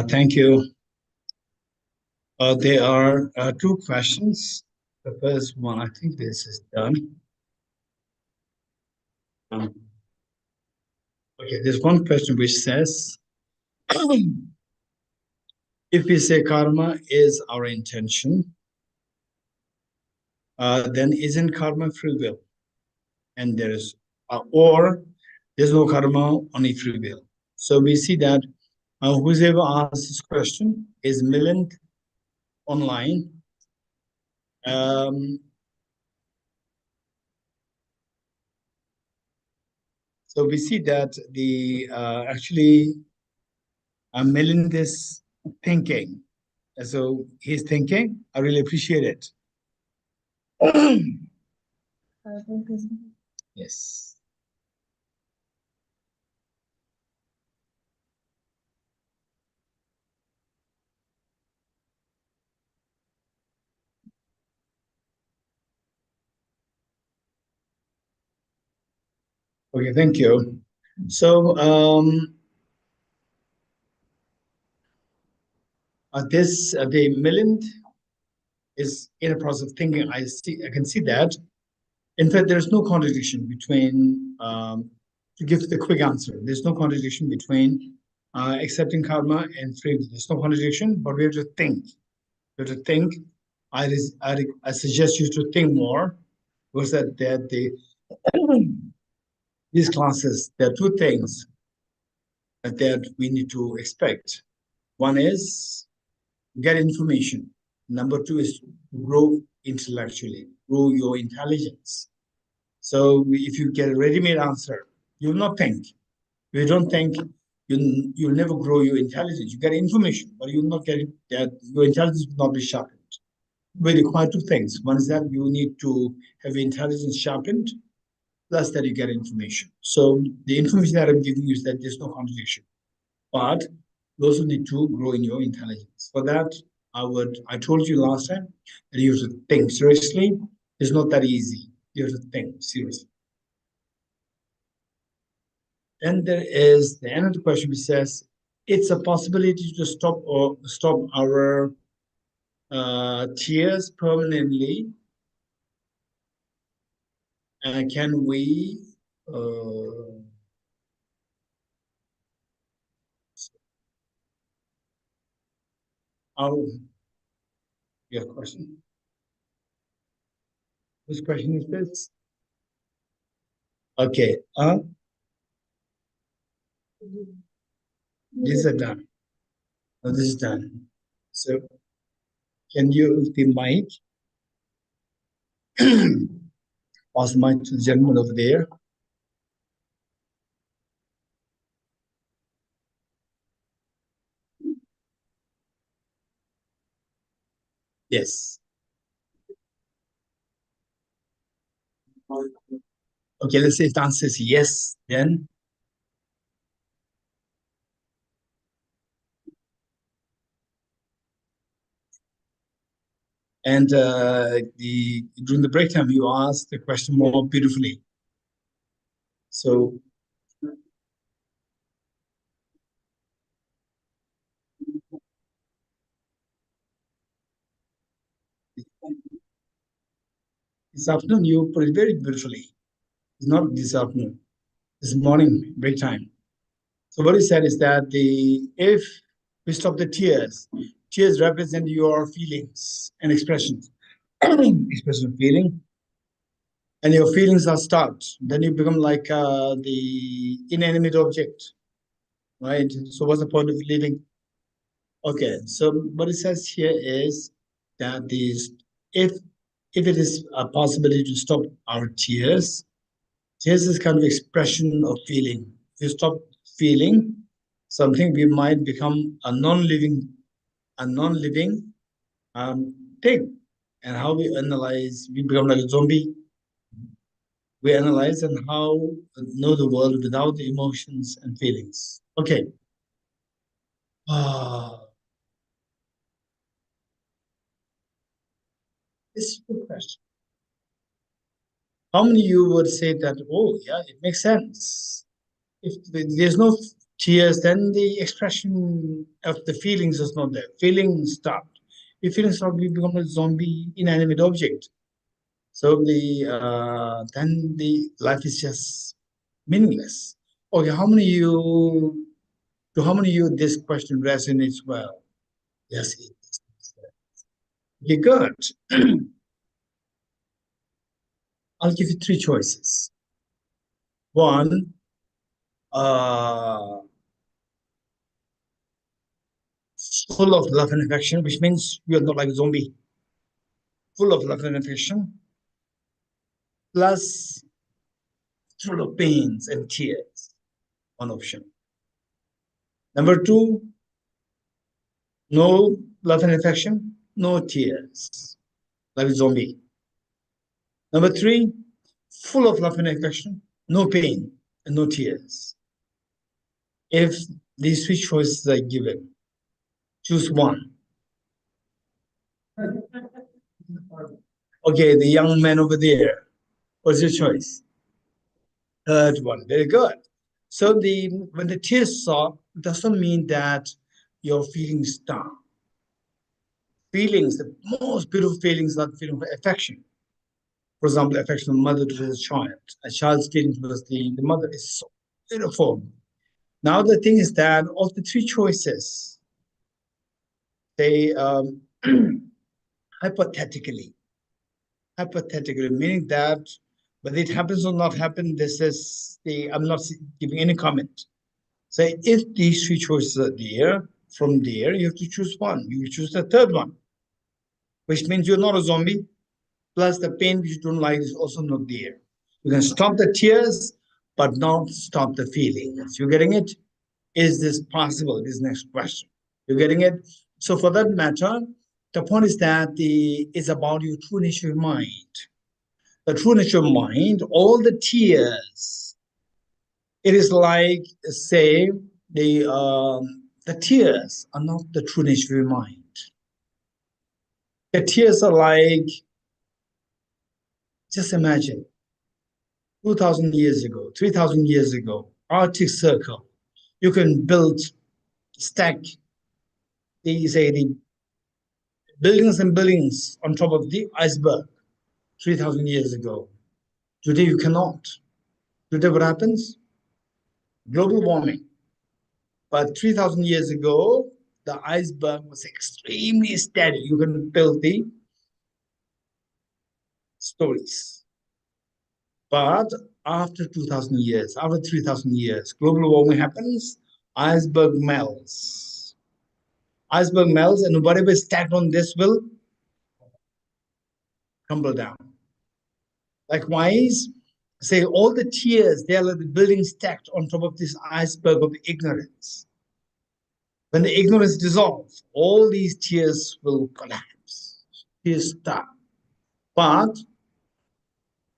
Thank you. There are two questions. The first one, I think this is done. Okay, there's one question which says, if we say karma is our intention, then isn't karma free will? And or there's no karma, only free will. So we see that whoever asked this question is Milind online. So we see that the actually Milind is thinking. So he's thinking. I really appreciate it. Yes. Okay, thank you. So the Milind is in a process of thinking. I can see that. In fact, there's no contradiction between to give the quick answer. There's no contradiction between accepting karma and free will. There's no contradiction, but we have to think. We have to think. I suggest you to think more, because that these classes, there are two things that we need to expect. One is get information. Number two is grow intellectually, grow your intelligence. So if you get a ready-made answer, you will not think. If you don't think, you'll never grow your intelligence. You get information, but you will not get it, that your intelligence will not be sharpened. We require two things. One is that you need to have your intelligence sharpened, plus that you get information. So the information that I'm giving you is that there's no contradiction. But you also need to grow in your intelligence. For that, I told you last time that you have to think seriously. It's not that easy. You have to think seriously. Then there is the end of the question which says, it's a possibility to stop our tears permanently. Can we your question? Whose question is this? Okay. These are done. This is done. So can you use the mic? Pass the mic to the gentleman over there. Yes. Okay, let's say if the answer is yes, then and during the break time you asked the question more beautifully. So this afternoon you put it very beautifully. It's not this afternoon. This morning break time. So what he said is that if we stop the tears, tears represent your feelings and expressions. Expression of feeling, and your feelings are stopped, then you become like the inanimate object, right? So what's the point of living? Okay, so what it says here is that if it is a possibility to stop our tears, tears is kind of expression of feeling. If you stop feeling something, we might become a non-living thing. And how we analyze, we become like a zombie. We analyze and how know the world without the emotions and feelings. Okay. This is a good question. How many of you would say that, oh, yeah, it makes sense? If there's no tears, then the expression of the feelings is not there. Feelings stopped. If feelings stop, we become a zombie, inanimate object. So then the life is just meaningless. Okay, how many of you this question resonates well? Yes, it is. Okay, good. I'll give you three choices. One, uh, full of love and affection, which means you're not like a zombie. Full of love and affection, plus full of pains and tears. One option. Number two, no love and affection, no tears, like a zombie. Number three, full of love and affection, no pain and no tears. If these three choices are given, choose one. Okay, the young man over there. What's your choice? Third one. Very good. So when the tears stop, doesn't mean that your feelings stop. Feelings, the most beautiful feelings are the feeling of affection. For example, affection of mother towards a child. A child's feeling towards the mother is so beautiful. Now the thing is that of the three choices, they hypothetically, meaning that whether it happens or not happen, I'm not giving any comment. So if these three choices are there, from there you have to choose one. You choose the third one, which means you're not a zombie. Plus the pain which you don't like is also not there. You can stop the tears, but not stop the feelings. You getting it? Is this possible? This next question. You getting it? So for that matter, the point is that it's about your true nature of mind. The true nature of mind, all the tears. It is like, say, the tears are not the true nature of your mind. The tears are like, just imagine, 2,000 years ago, 3,000 years ago, Arctic Circle, you can stack the buildings and buildings on top of the iceberg 3,000 years ago. Today you cannot. Today what happens? Global warming. But 3,000 years ago, the iceberg was extremely steady. You can build the stories. But after 2,000 years, after 3,000 years, global warming happens, iceberg melts. Iceberg melts, and whatever is stacked on this will crumble down. Likewise, say all the tears, they are like the building stacked on top of this iceberg of ignorance. When the ignorance dissolves, all these tears will collapse. Tears stop. But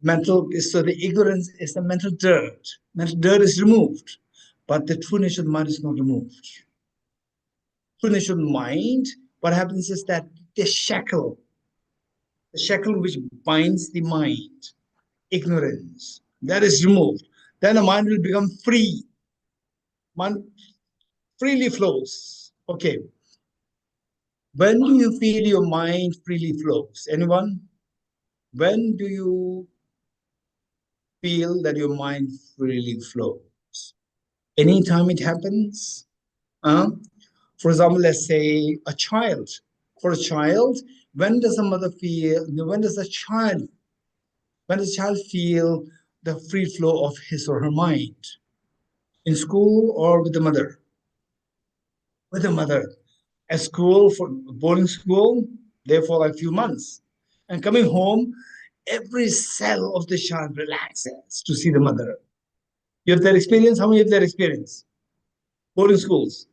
the ignorance is the mental dirt. Mental dirt is removed, but the true nature of the mind is not removed. True nature of the mind, what happens is that the shackle which binds the mind, ignorance, that is removed. Then the mind will become free. Mind freely flows. Okay. When do you feel your mind freely flows? Anyone? When do you feel that your mind freely flows? Anytime it happens? For example, let's say a child. For a child, when does a mother feel, when does a child feel the free flow of his or her mind? In school or with the mother? With the mother. At school, for boarding school, there for like a few months. And coming home, every cell of the child relaxes to see the mother. You have that experience? How many have that experience? Boarding schools.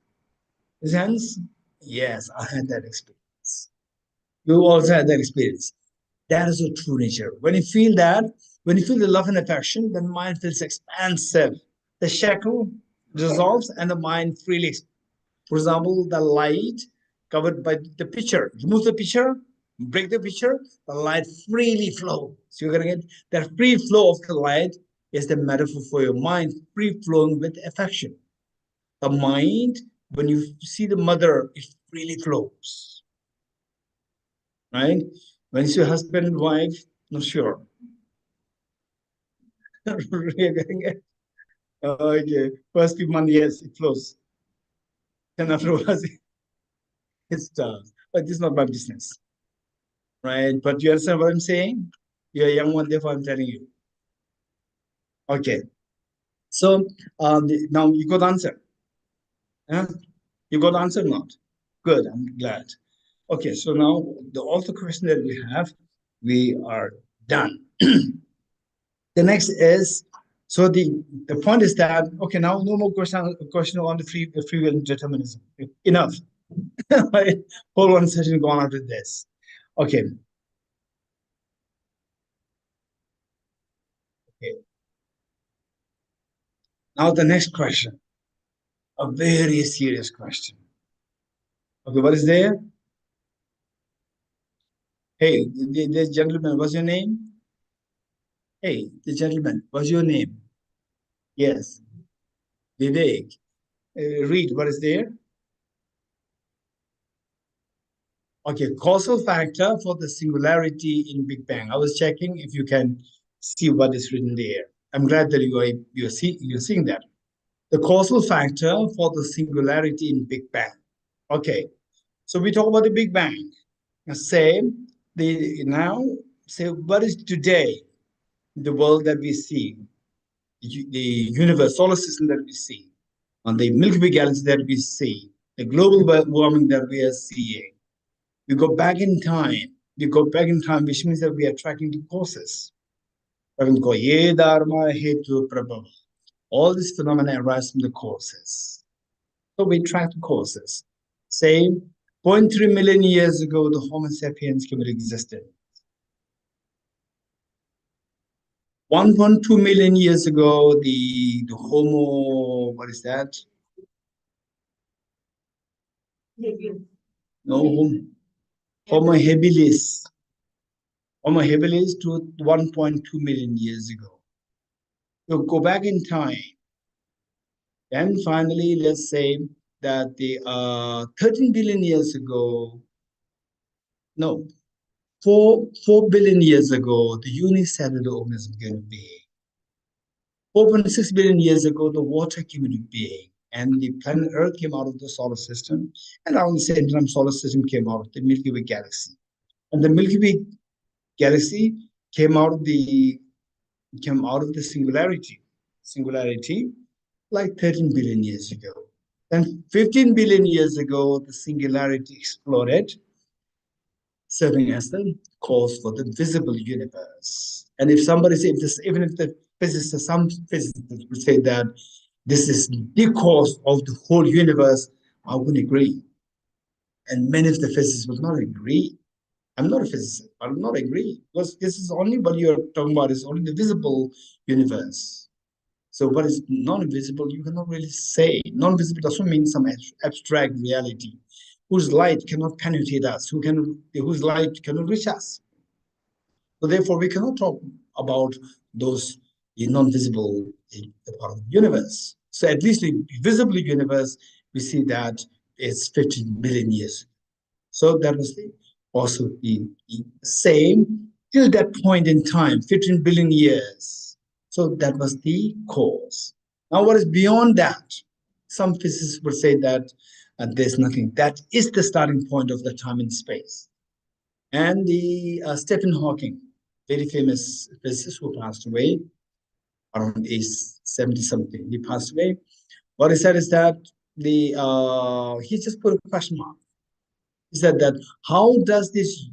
Sense? Yes, I had that experience. You also had that experience. That is a true nature. When you feel that, when you feel the love and affection, the mind feels expansive. The shackle dissolves and the mind freely. For example, the light covered by the picture. Remove the picture, break the picture, the light freely flows. So you're gonna get that free flow of the light is the metaphor for your mind, free flowing with affection. The mind, when you see the mother, it really flows, right? When it's your husband and wife, not sure. Okay, first few months, yes, it flows. Then afterwards, it starts. But this is not my business, right? But you understand what I'm saying? You're a young one, therefore I'm telling you. Okay, so now you got the answer. Huh? You got the answer or not? Good, I'm glad. Okay, so now all the question that we are done. The next is, so the point is that, okay, now no more question on the free will determinism. Enough. Right? Whole one session gone after this. Okay. Okay. Now the next question, a very serious question. Okay, what is there? Hey, the gentleman, what's your name? Hey, the gentleman, what's your name? Yes, Vivek. Read, what is there? Okay, causal factor for the singularity in Big Bang. I was checking if you can see what is written there. I'm glad that you're seeing that. The causal factor for the singularity in Big Bang. Okay, so we talk about the Big Bang. Say now say what is today the world that we see, the universe, solar system that we see, and the Milky Way galaxy that we see, the global warming that we are seeing. We go back in time. We go back in time, which means that we are tracking the causes. All these phenomena arise from the causes. So we track the causes. Say, 0.3 million years ago, the Homo sapiens came into existence. 1.2 million years ago, the Homo, what is that? No, Homo habilis. Homo habilis to 1.2 million years ago. So go back in time. Then finally, let's say that the 13 billion years ago, no, 4 billion years ago, the unicellular organism came into being. 4.6 billion years ago, the water came into being, and the planet Earth came out of the solar system, and around the same time, solar system came out of the Milky Way galaxy. And the Milky Way galaxy came out of the singularity like 13 billion years ago. Then 15 billion years ago, the singularity exploded, serving as the cause for the visible universe. And if somebody says, even if the physicists, some physicists would say that this is the cause of the whole universe, I would agree. And many of the physicists will not agree. I'm not a physicist. I will not agree because this is only what you're talking about is only the visible universe. So what is non-visible, you cannot really say. Non-visible doesn't mean some abstract reality whose light cannot penetrate us, whose light cannot reach us. So therefore, we cannot talk about those non-visible part of the universe. So at least the visible universe, we see that it's 15 million years. So that was also the same till that point in time, 15 billion years. So that was the cause. Now, what is beyond that? Some physicists would say that there's nothing. That is the starting point of the time and space. And the Stephen Hawking, very famous physicist who passed away around age 70 something, he passed away. What he said is that he just put a question mark. He said that how does this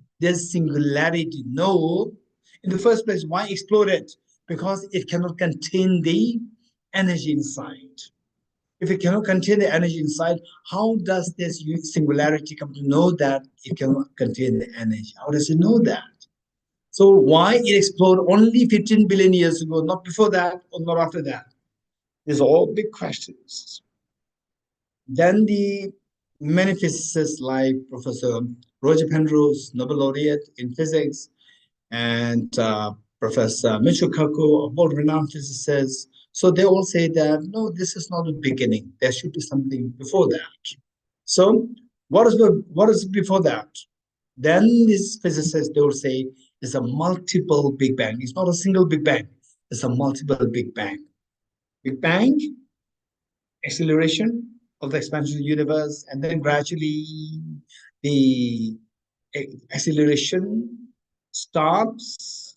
singularity know in the first place why explode it? Because it cannot contain the energy inside. If it cannot contain the energy inside, how does this singularity come to know that it cannot contain the energy? How does it know that? So why it exploded only 15 billion years ago, not before that or not after that? These are all big questions. Then the many physicists like Professor Roger Penrose, Nobel laureate in physics, and Professor Michio Kaku, a world-renowned physicist, So they all say that, no, this is not the beginning. There should be something before that. So what is before that? Then these physicists, they will say, it's a multiple Big Bang. It's not a single Big Bang. It's a multiple Big Bang. Big Bang, acceleration of the expansion of the universe, and then gradually the acceleration stops,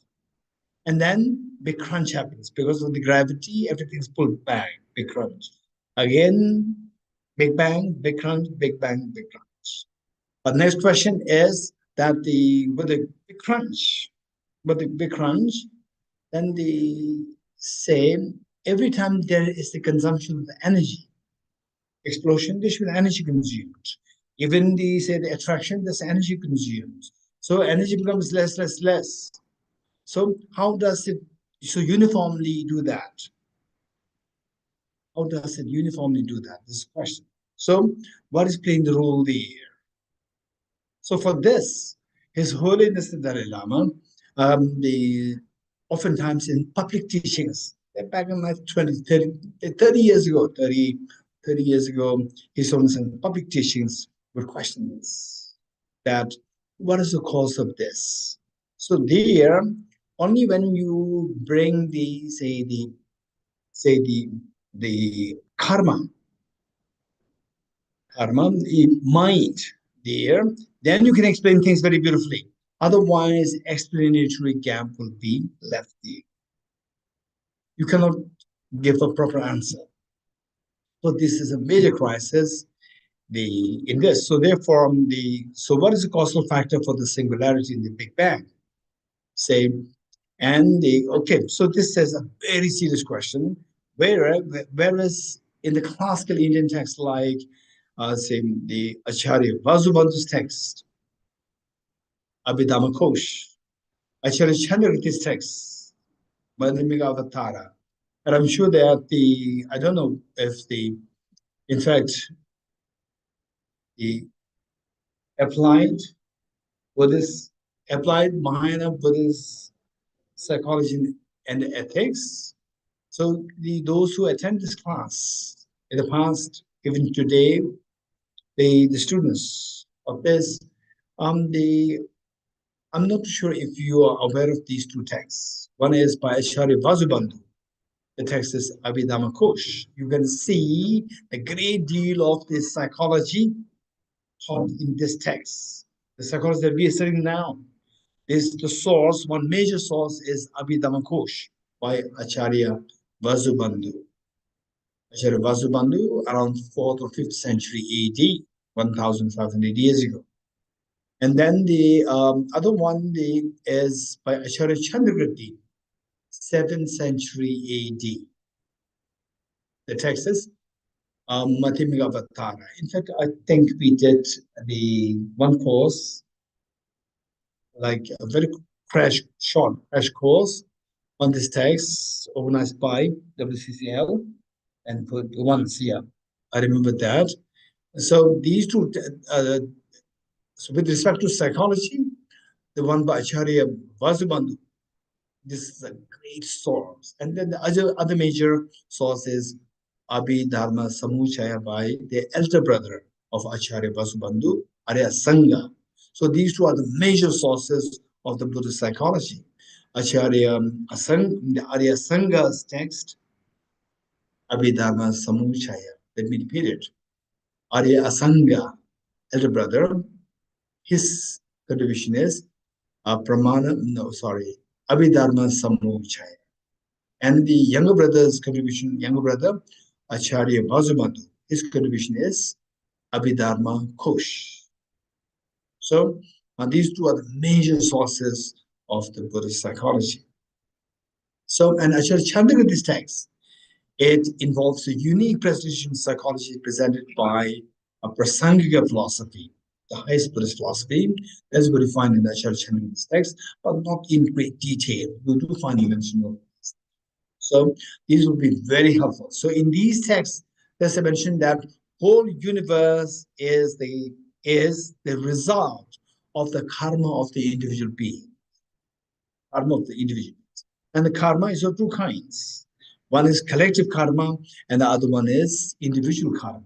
and then big crunch happens because of the gravity. Everything's pulled back. Big crunch again. Big bang, big crunch, big bang, big crunch. But next question is that with the big crunch, then the same every time there is the consumption of the energy explosion, there should be energy consumed. Even the attraction, there's energy consumed. So energy becomes less, less, less. So how does it uniformly do that? How does it uniformly do that? This is the question. So what is playing the role there? So for this, His Holiness the Dalai Lama, the oftentimes in public teachings, back in like 30 years ago, 30 years ago, His Holiness in public teachings would question this, that what is the cause of this? So there, only when you bring the karma, the mind there, then you can explain things very beautifully. Otherwise, explanatory gap will be left there. You cannot give a proper answer. So this is a major crisis in this. So therefore, what is the causal factor for the singularity in the Big Bang? Say, okay, so this is a very serious question. Whereas in the classical Indian text, like say the Acharya Vasubandhu's text, Abhidhamma Kosh, Acharya Chandrakirti's text, Madhyamika Avatara, and I'm sure that I don't know if in fact, the applied Buddhist, applied Mahayana Buddhist psychology and ethics. So those who attend this class in the past, even today, the students of this, I'm not sure if you are aware of these two texts. One is by Acharya Vasubandhu. The text is Abhidhamma Kosh. You can see a great deal of this psychology taught in this text. The psychology that we are studying now is the source. One major source is Abhidhamma Kosh by Acharya Vasubandhu. Acharya Vasubandhu around 4th or 5th century AD, 1,500 years ago. And then the other one is by Acharya Chandrakirti, 7th century AD. The text is Madhyamika Avatara. In fact, I think we did the one course, like a very short crash course on this text organized by WCCL and put once, yeah, I remember that. So these two, so with respect to psychology, the one by Acharya Vasubandhu, this is a great source. And then the other major source is Abhidharma Samuchaya by the elder brother of Acharya Vasubandhu, Arya Sangha. So these two are the major sources of the Buddhist psychology. Acharya the Arya Sangha's text, Abhidharma Samuchaya. Let me repeat it. Arya Asanga, elder brother, his contribution is Abhidharma Samuchaya. And the younger brother's contribution, younger brother, Acharya Vasubandhu, his contribution is Abhidharma Kosh. So these two are the major sources of the Buddhist psychology. So, and Acharya Chandrakirti's text, it involves a unique presentation of psychology presented by a Prasangika philosophy, the highest Buddhist philosophy. That's what you find in the Acharya Chandrakirti's text, but not in great detail. You do find mention of this. So these will be very helpful. So in these texts, there's a mention that whole universe is the result of the karma of the individual being, karma of the individual. And the karma is of two kinds. One is collective karma, and the other one is individual karma.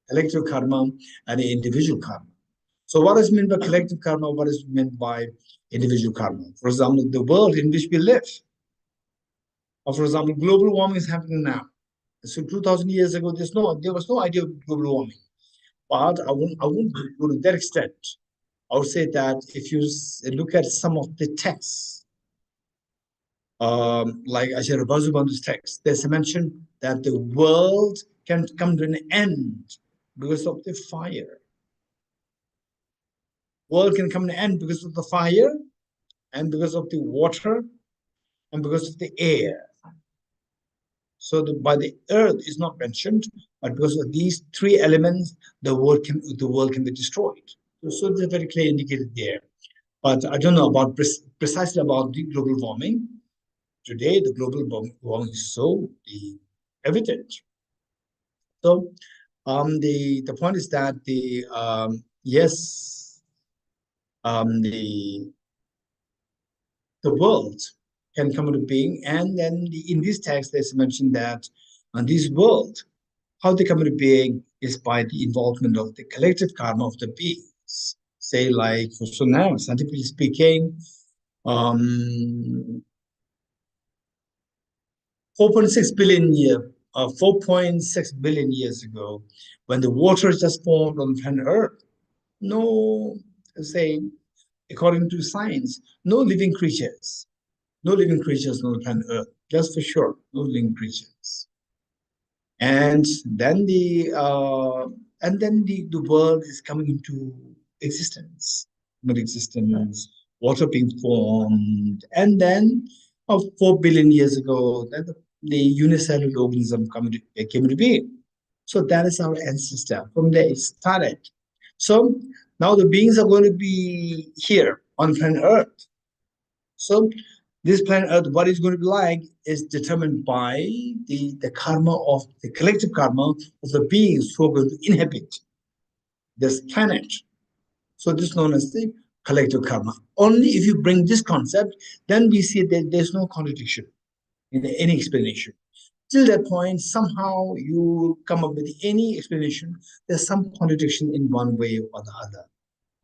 Collective karma and individual karma. So what is meant by collective karma? What is meant by individual karma? For example, the world in which we live. Or for example, global warming is happening now. So 2,000 years ago, there was no idea of global warming. But I won't go to that extent. I would say that if you look at some of the texts, like Ajahn Vasubandu's text, there's a mention that the world can come to an end because of the fire. World can come to an end because of the fire, and because of the water, and because of the air. So by the earth is not mentioned, but because of these three elements, the world can be destroyed. So it's very clearly indicated there. But I don't know about precisely about the global warming. Today, the global warming is so evident. So the point is that yes, the world can come into being, and then in this text there's mentioned that on this world, how they come into being is by the involvement of the collective karma of the beings. Say, like, so now, scientifically speaking, 4.6 billion years ago, when the water just formed on planet Earth, no, say, according to science, no living creatures on the planet Earth, just for sure, no living creatures. And then the world is coming into existence, water being formed, and then 4 billion years ago, then the unicellular organism came into being. So that is our ancestor. From there it started. So now the beings are going to be here on planet Earth. So this planet Earth, what it's going to be like is determined by the karma of the collective karma of the beings who are going to inhabit this planet. So this is known as the collective karma. Only if you bring this concept, then we see that there's no contradiction in any explanation. Till that point, somehow you come up with any explanation, there's some contradiction in one way or the other.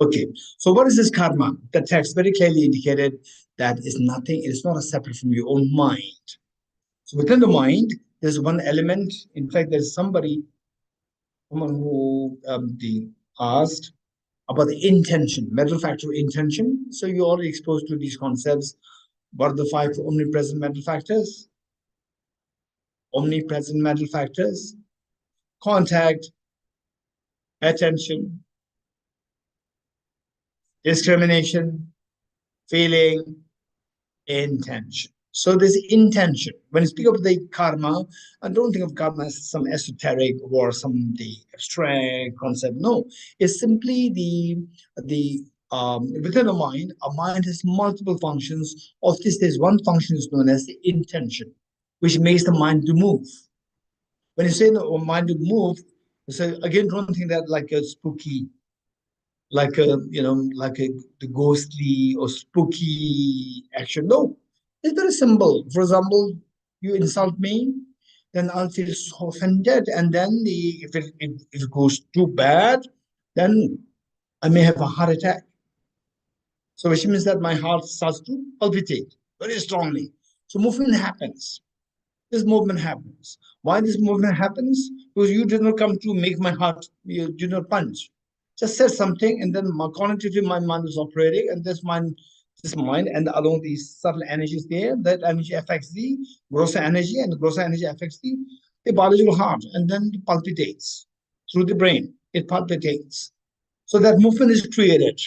Okay, so what is this karma? The text very clearly indicated that is nothing, it is not a separate from your own mind. So within the mind, there's one element. In fact, there's someone who asked about the intention, mental factor of intention. So you're already exposed to these concepts. What are the 5 omnipresent mental factors? Omnipresent mental factors: contact, attention, discrimination, feeling, intention. So this intention, when you speak of the karma, I don't think of karma as some esoteric or some the abstract concept. No, it's simply the within a mind. A mind has multiple functions. Of this, there's one function is known as the intention, which makes the mind to move. When you say the mind to move, so again, don't think that like a spooky, like a like the ghostly or spooky action. No, it's very simple. For example, you insult me, then I'll feel so offended, and then if it goes too bad, then I may have a heart attack. So which means that my heart starts to palpitate very strongly. So movement happens. This movement happens. Why this movement happens? Because you did not come to make my heart, you did not punch. Just said something, and then cognitively my mind is operating, and this mind, and along these subtle energies there, that energy affects the grosser energy, and the grosser energy affects the biological heart, and then it palpitates through the brain. It palpitates. So that movement is created.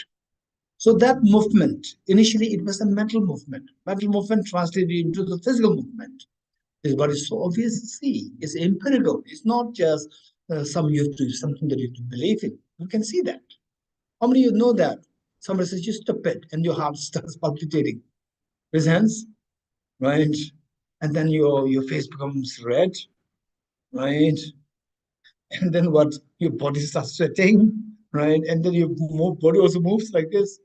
So that movement, initially it was a mental movement. Mental movement translated into the physical movement is what is so obvious to see. It's empirical. It's not just something that you have to believe in. You can see that. How many of you know that? Somebody says, you're stupid, and your heart starts palpitating. Raise hands, right? And then your face becomes red, right? And then what? Your body starts sweating, right? And then your body also moves like this,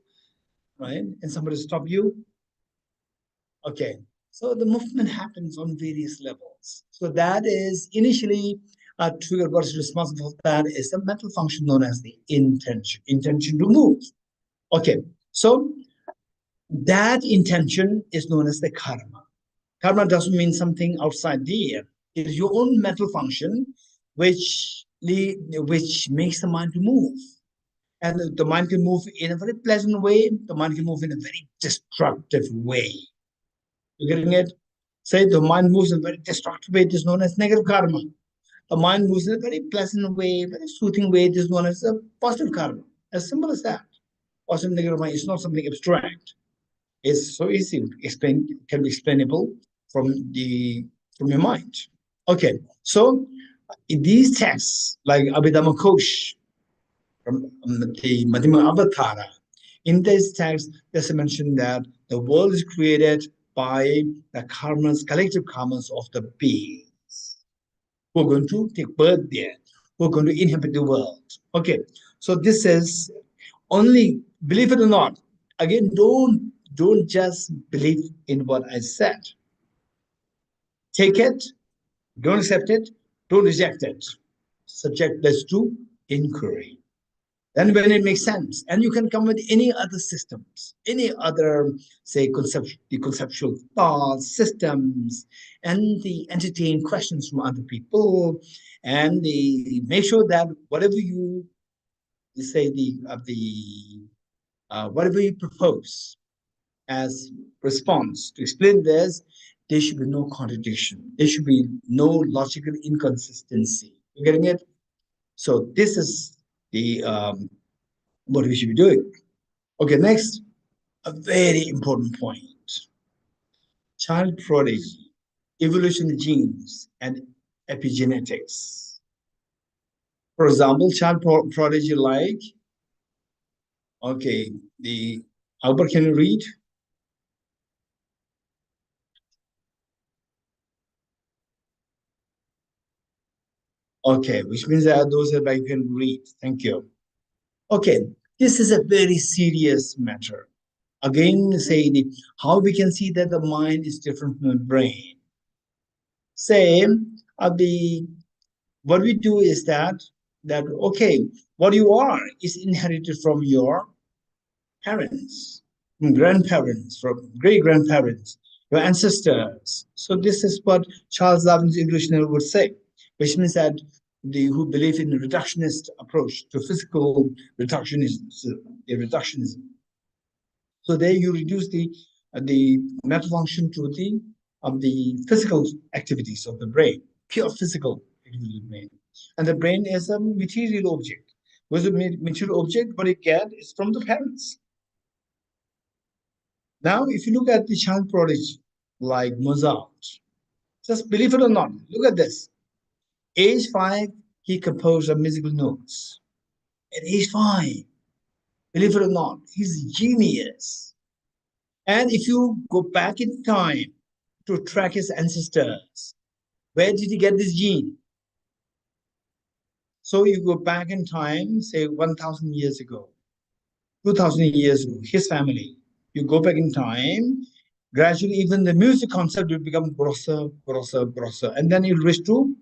right? And somebody stop you. Okay. So the movement happens on various levels. So that is initially a trigger. What's responsible for that is a mental function known as the intention to move. Okay, so that intention is known as the karma. Karma doesn't mean something outside there. It is your own mental function which makes the mind to move. And the mind can move in a very pleasant way. The mind can move in a very destructive way. You're getting it? Say the mind moves in a very destructive way. It is known as negative karma. The mind moves in a very pleasant way, very soothing way. It is known as a positive karma. As simple as that. Positive negative mind is not something abstract. It's so easy. Explain can be explainable from your mind. Okay, so in these texts, like Abhidhamma Kosh, from the Madhyama Avatara, in this text, there's a mention that the world is created by the karmas, collective karmas of the beings who are going to take birth there, who are going to inhabit the world. Okay, so this is only, believe it or not, again, don't just believe in what I said. Take it, don't accept it, don't reject it. Subject this to inquiry. Then when it makes sense, and you can come with any other systems, any other, say, the conceptual thoughts, systems, and the entertain questions from other people, and the make sure that whatever you say whatever you propose as response to explain this, there should be no contradiction. There should be no logical inconsistency. You getting it? So this is the what we should be doing. Okay, next, a very important point. Child prodigy, evolution genes, and epigenetics. For example, child prodigy like, okay, the Albert, can you read? Okay, which means that those that I can read. Thank you. Okay, this is a very serious matter. Again, say how we can see that the mind is different from the brain. Say, the what we do is that okay, what you are is inherited from your parents, from grandparents, from great grandparents, your ancestors. So this is what Charles Darwin's evolutionary would say, which means that who believe in the reductionist approach to physical reductionism. So there you reduce the mental function to the physical activities of the brain, pure physical activities of the brain. And the brain is a material object. Was a material object, what it get is from the parents. Now, if you look at the child prodigy, like Mozart, just believe it or not, look at this. Age 5, he composed some musical notes. At age 5, believe it or not, he's a genius. And if you go back in time to track his ancestors, where did he get this gene? So you go back in time, say 1,000 years ago, 2,000 years ago, his family. You go back in time, gradually even the music concept will become grosser, grosser, grosser. And then you'll reach to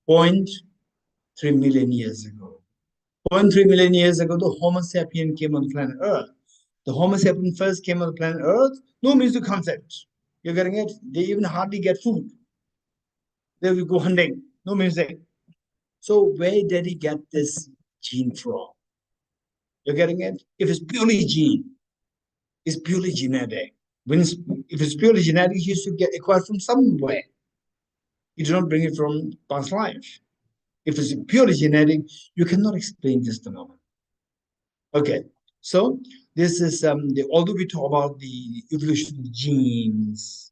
0.3 million years ago. 0.3 million years ago, the Homo sapien came on planet Earth. The Homo sapien first came on planet Earth, no music concept. You're getting it? They even hardly get food. They will go hunting, no music. So where did he get this gene from? You're getting it? If it's purely gene, it's purely genetic. If it's purely genetic, you should get acquired from somewhere. You do not bring it from past life. If it's purely genetic, you cannot explain this phenomenon. Okay, so this is although we talk about the evolution of genes,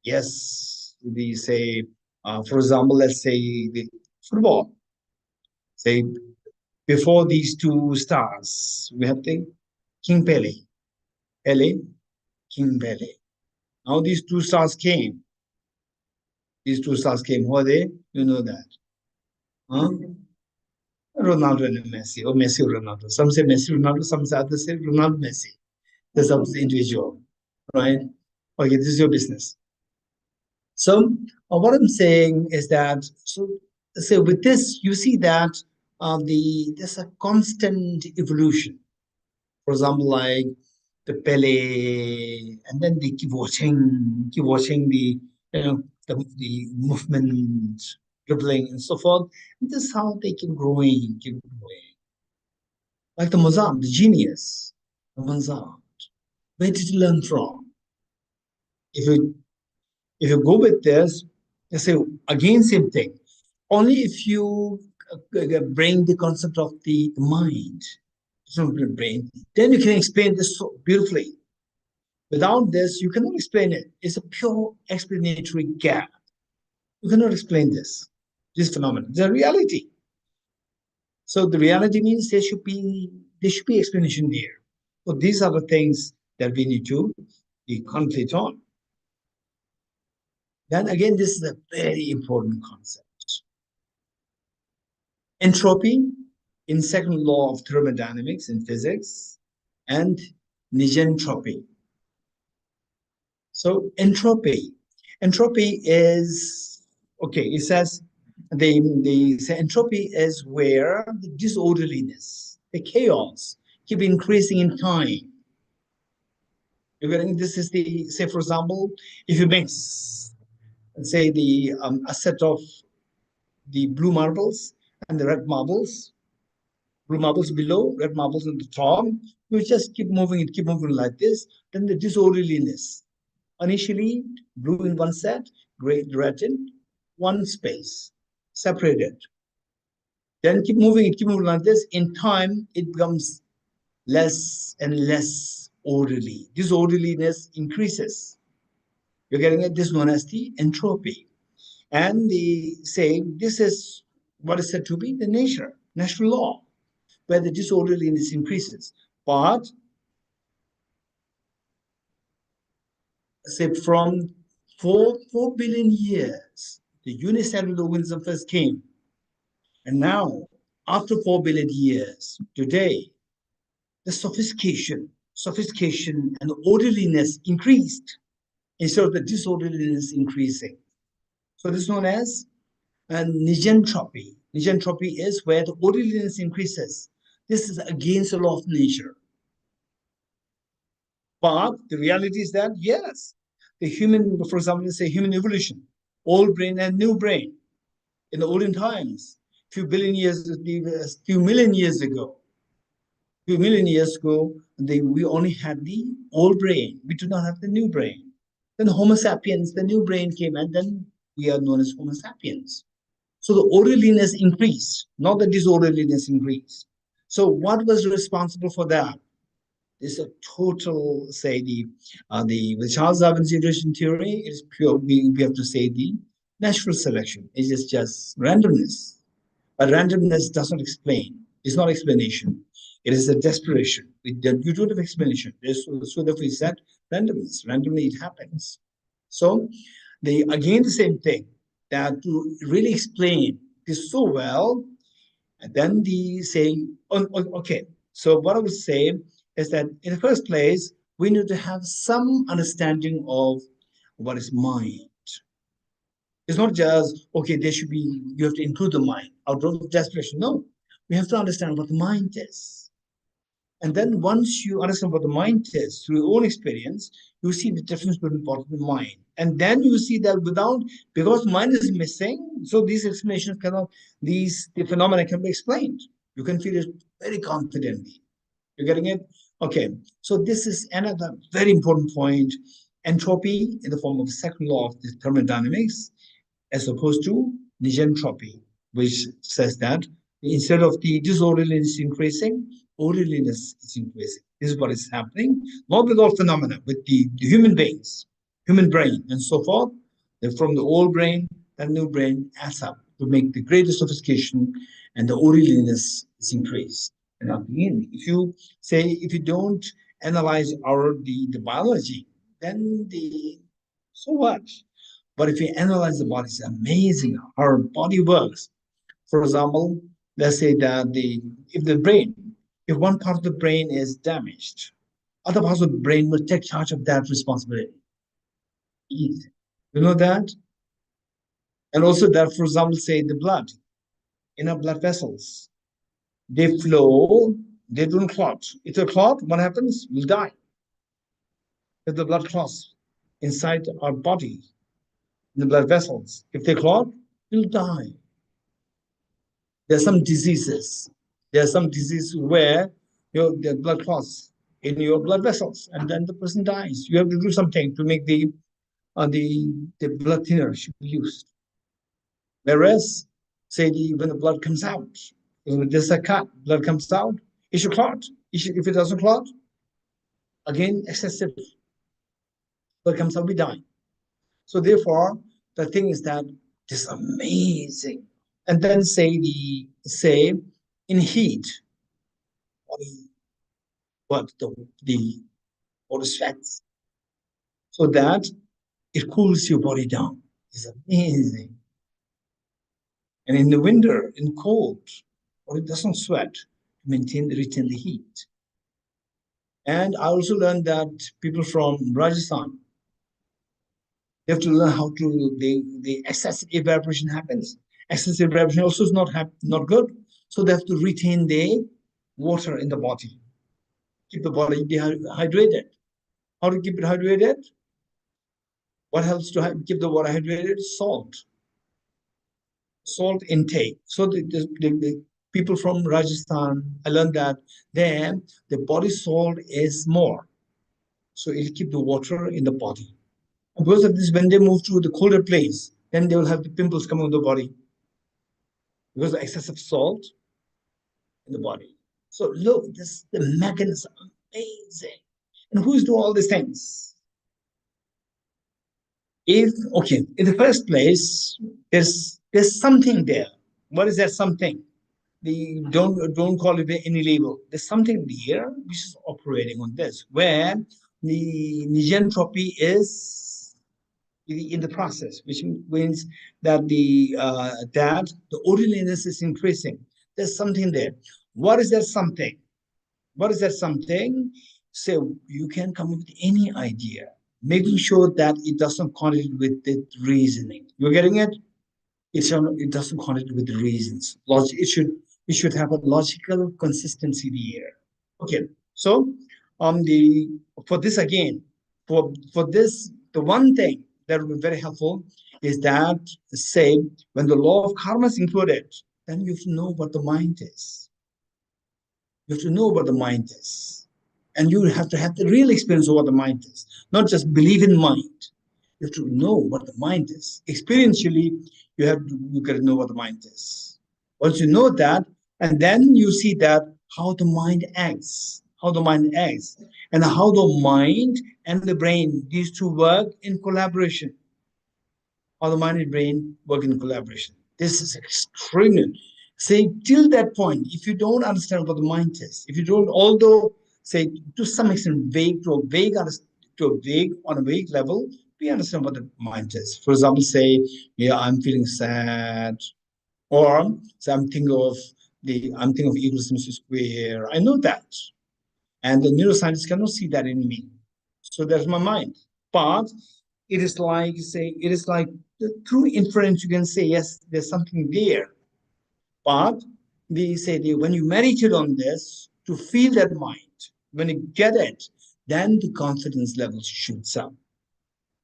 yes, we say, for example, let's say the football. Say before these two stars, we have the King Pele, King Pele. Now these two stars came. These two stars came. Who are they? You know that. Huh? Ronaldo and Messi, or Messi or Ronaldo. Some say Messi, Ronaldo, some say others say Ronaldo, Messi. That's up to the individual, right? Okay, this is your business. So what I'm saying is that, so with this, you see that there's a constant evolution. For example, like the Pele, and then they keep watching the movement, dribbling, and so forth. And this is how they keep growing, keep growing. Like the Mozart, the genius, the Mozart. Where did you learn from? If you if you go with this, you say again same thing. Only if you bring the concept of the mind, it's not the brain, then you can explain this so beautifully. Without this, you cannot explain it. It's a pure explanatory gap. You cannot explain this phenomenon. It's a reality. So the reality means there should be explanation there. So these are the things that we need to be concentrate on. Then again, this is a very important concept. Entropy in second law of thermodynamics in physics and negentropy. So entropy is okay. It says they say entropy is where the disorderliness, the chaos, keep increasing in time. You're getting this is the say for example, if you mix, say the a set of the blue marbles and the red marbles, blue marbles below, red marbles on the top, you just keep moving like this. Then the disorderliness. Initially, blue in one set, red in one space, separated. Then keep moving like this. In time, it becomes less and less orderly. Disorderliness increases. You're getting it. This is known as the entropy. And the say this is what is said to be the natural law, where the disorderliness increases. But say from 4 billion years, the unicellular organism first came. And now, after 4 billion years, today, the sophistication and orderliness increased instead of the disorderliness increasing. So this is known as negentropy. Negentropy is where the orderliness increases. This is against the law of nature. But the reality is that, yes, the human, for example, say human evolution, old brain and new brain. In the olden times, few million years ago, we only had the old brain. We do not have the new brain. Then Homo sapiens, the new brain came, and then we are known as Homo sapiens. So the orderliness increased, not the disorderliness increased. So what was responsible for that? This is a total, say the Charles Darwin's evolution theory is pure. We have to say the natural selection. It is just randomness. But randomness does not explain. It's not explanation. It is a desperation. You don't have explanation. So therefore, it's that randomness. Randomly, it happens. So, again the same thing. That to really explain this so well, and then the say, okay. So what I would say is that in the first place, we need to have some understanding of what is mind. It's not just, okay, you have to include the mind out of desperation. No, we have to understand what the mind is. And then once you understand what the mind is through your own experience, you see the difference between body and mind. And then you see that because mind is missing, so these explanations the phenomena can be explained. You can feel it very confidently. You're getting it? Okay. So this is another very important point. Entropy in the form of the second law of the thermodynamics as opposed to negentropy, which says that instead of the disorderliness increasing, orderliness is increasing. This is what is happening, not with all phenomena, with the human beings, human brain, and so forth. That from the old brain, the new brain adds up to make the greater sophistication, and the orderliness is increased. And again, if you don't analyze the biology, then so what? But if you analyze the body, it's amazing how our body works. For example, let's say that if one part of the brain is damaged, other parts of the brain will take charge of that responsibility. You know that? And also that, for example, say the blood, in our blood vessels, they flow, they don't clot. If they clot, what happens? We'll die. If the blood clots inside our body, in the blood vessels, if they clot, we'll die. There are some diseases. There are some diseases where the blood clots in your blood vessels, and then the person dies. You have to do something to make the blood thinner should be used. Whereas, say when the blood comes out, there's a cut, blood comes out, it should clot. If it doesn't clot, again excessive blood comes out, we die. So therefore, the thing is that this is amazing. And then say in heat, what the body sweats, so that it cools your body down. It's amazing. And in the winter, in cold, body doesn't sweat to retain the heat. And I also learned that people from Rajasthan, they have to learn how to the excessive evaporation happens. Excessive evaporation also is not good. So they have to retain the water in the body, keep the body hydrated. How to keep it hydrated? What helps to keep the water hydrated? Salt. Salt intake. So the people from Rajasthan, I learned that there the body salt is more. So it'll keep the water in the body. And because of this, when they move to the colder place, then they will have the pimples coming on the body because of excessive salt in the body. So look, the mechanism, amazing. And who's doing all these things? In the first place, there's something there. What is that something? Don't call it any label. There's something there which is operating on this, where the negentropy is in the process, which means that the orderliness is increasing. There's something there. What is that something? What is that something? So you can come up with any idea, making sure that it doesn't contradict with the reasoning. You're getting it? It doesn't contradict with the reasons. It should have a logical consistency here. Okay, so for this again, for this, the one thing that would be very helpful is that, say, when the law of karma is included, then you have to know what the mind is. You have to know what the mind is. And you have to have the real experience of what the mind is, not just believe in mind. You have to know what the mind is. Experientially, you got to know what the mind is. Once you know that, and then you see that how the mind acts, and how the mind and the brain, these two work in collaboration. How the mind and brain work in collaboration. This is extremely. Say till that point, if you don't understand what the mind is, if you don't, although say to some extent vague on a vague level, we understand what the mind is. For example, say, yeah, I'm feeling sad, or say I'm thinking of E equals MC square. I know that, and the neuroscientists cannot see that in me. So that's my mind. But it is like through inference, you can say, yes, there's something there. But we say that when you meditate on this to feel that mind, when you get it, then the confidence level shoots up.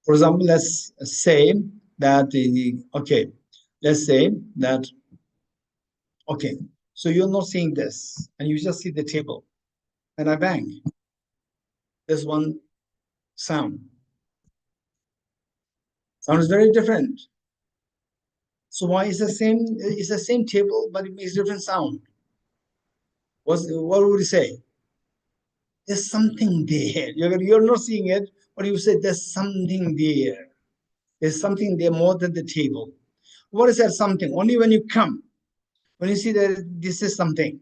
For example, let's say that so you're not seeing this, and you just see the table, and I bang. There's one sound. Sound is very different. So why is the same? It's the same table, but it makes different sound. What would you say? There's something there. You're not seeing it, but you say there's something there. There's something there more than the table. What is that something? Only when you come, when you see that this is something,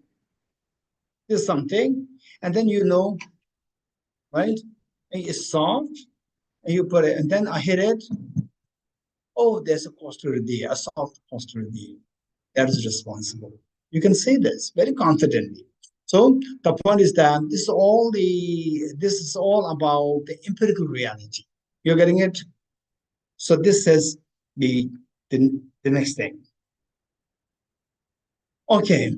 and then you know, right? And it's soft, and you put it, and then I hit it. Oh, there's a posture there, a soft posture there. That is responsible. You can say this very confidently. So the point is that this is all about the empirical reality. You're getting it? So this says the the next thing. Okay,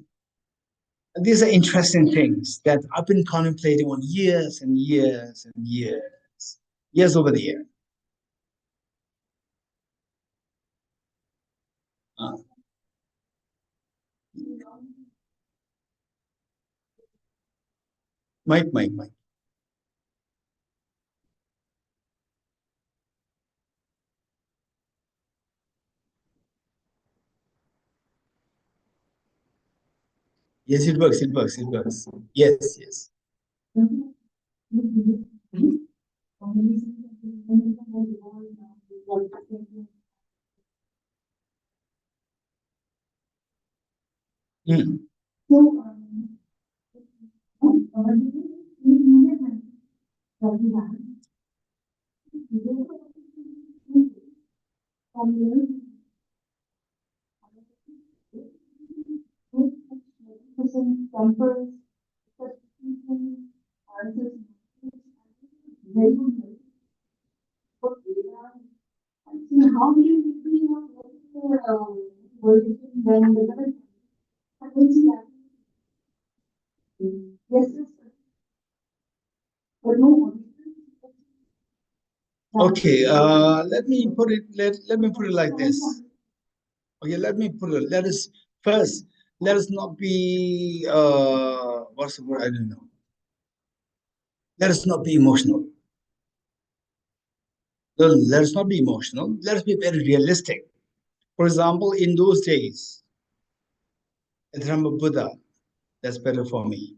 these are interesting things that I've been contemplating on years and years and years over the year. Uh, Mike. Yes, it works. It works. It works. Yes, yes. Mm. Okay, let me put it like this. Okay, let me put it. Let us not be what's the word? I don't know. Let us not be emotional. No, let us not be emotional. Let us be very realistic. For example, in those days, at the time of Buddha, that's better for me.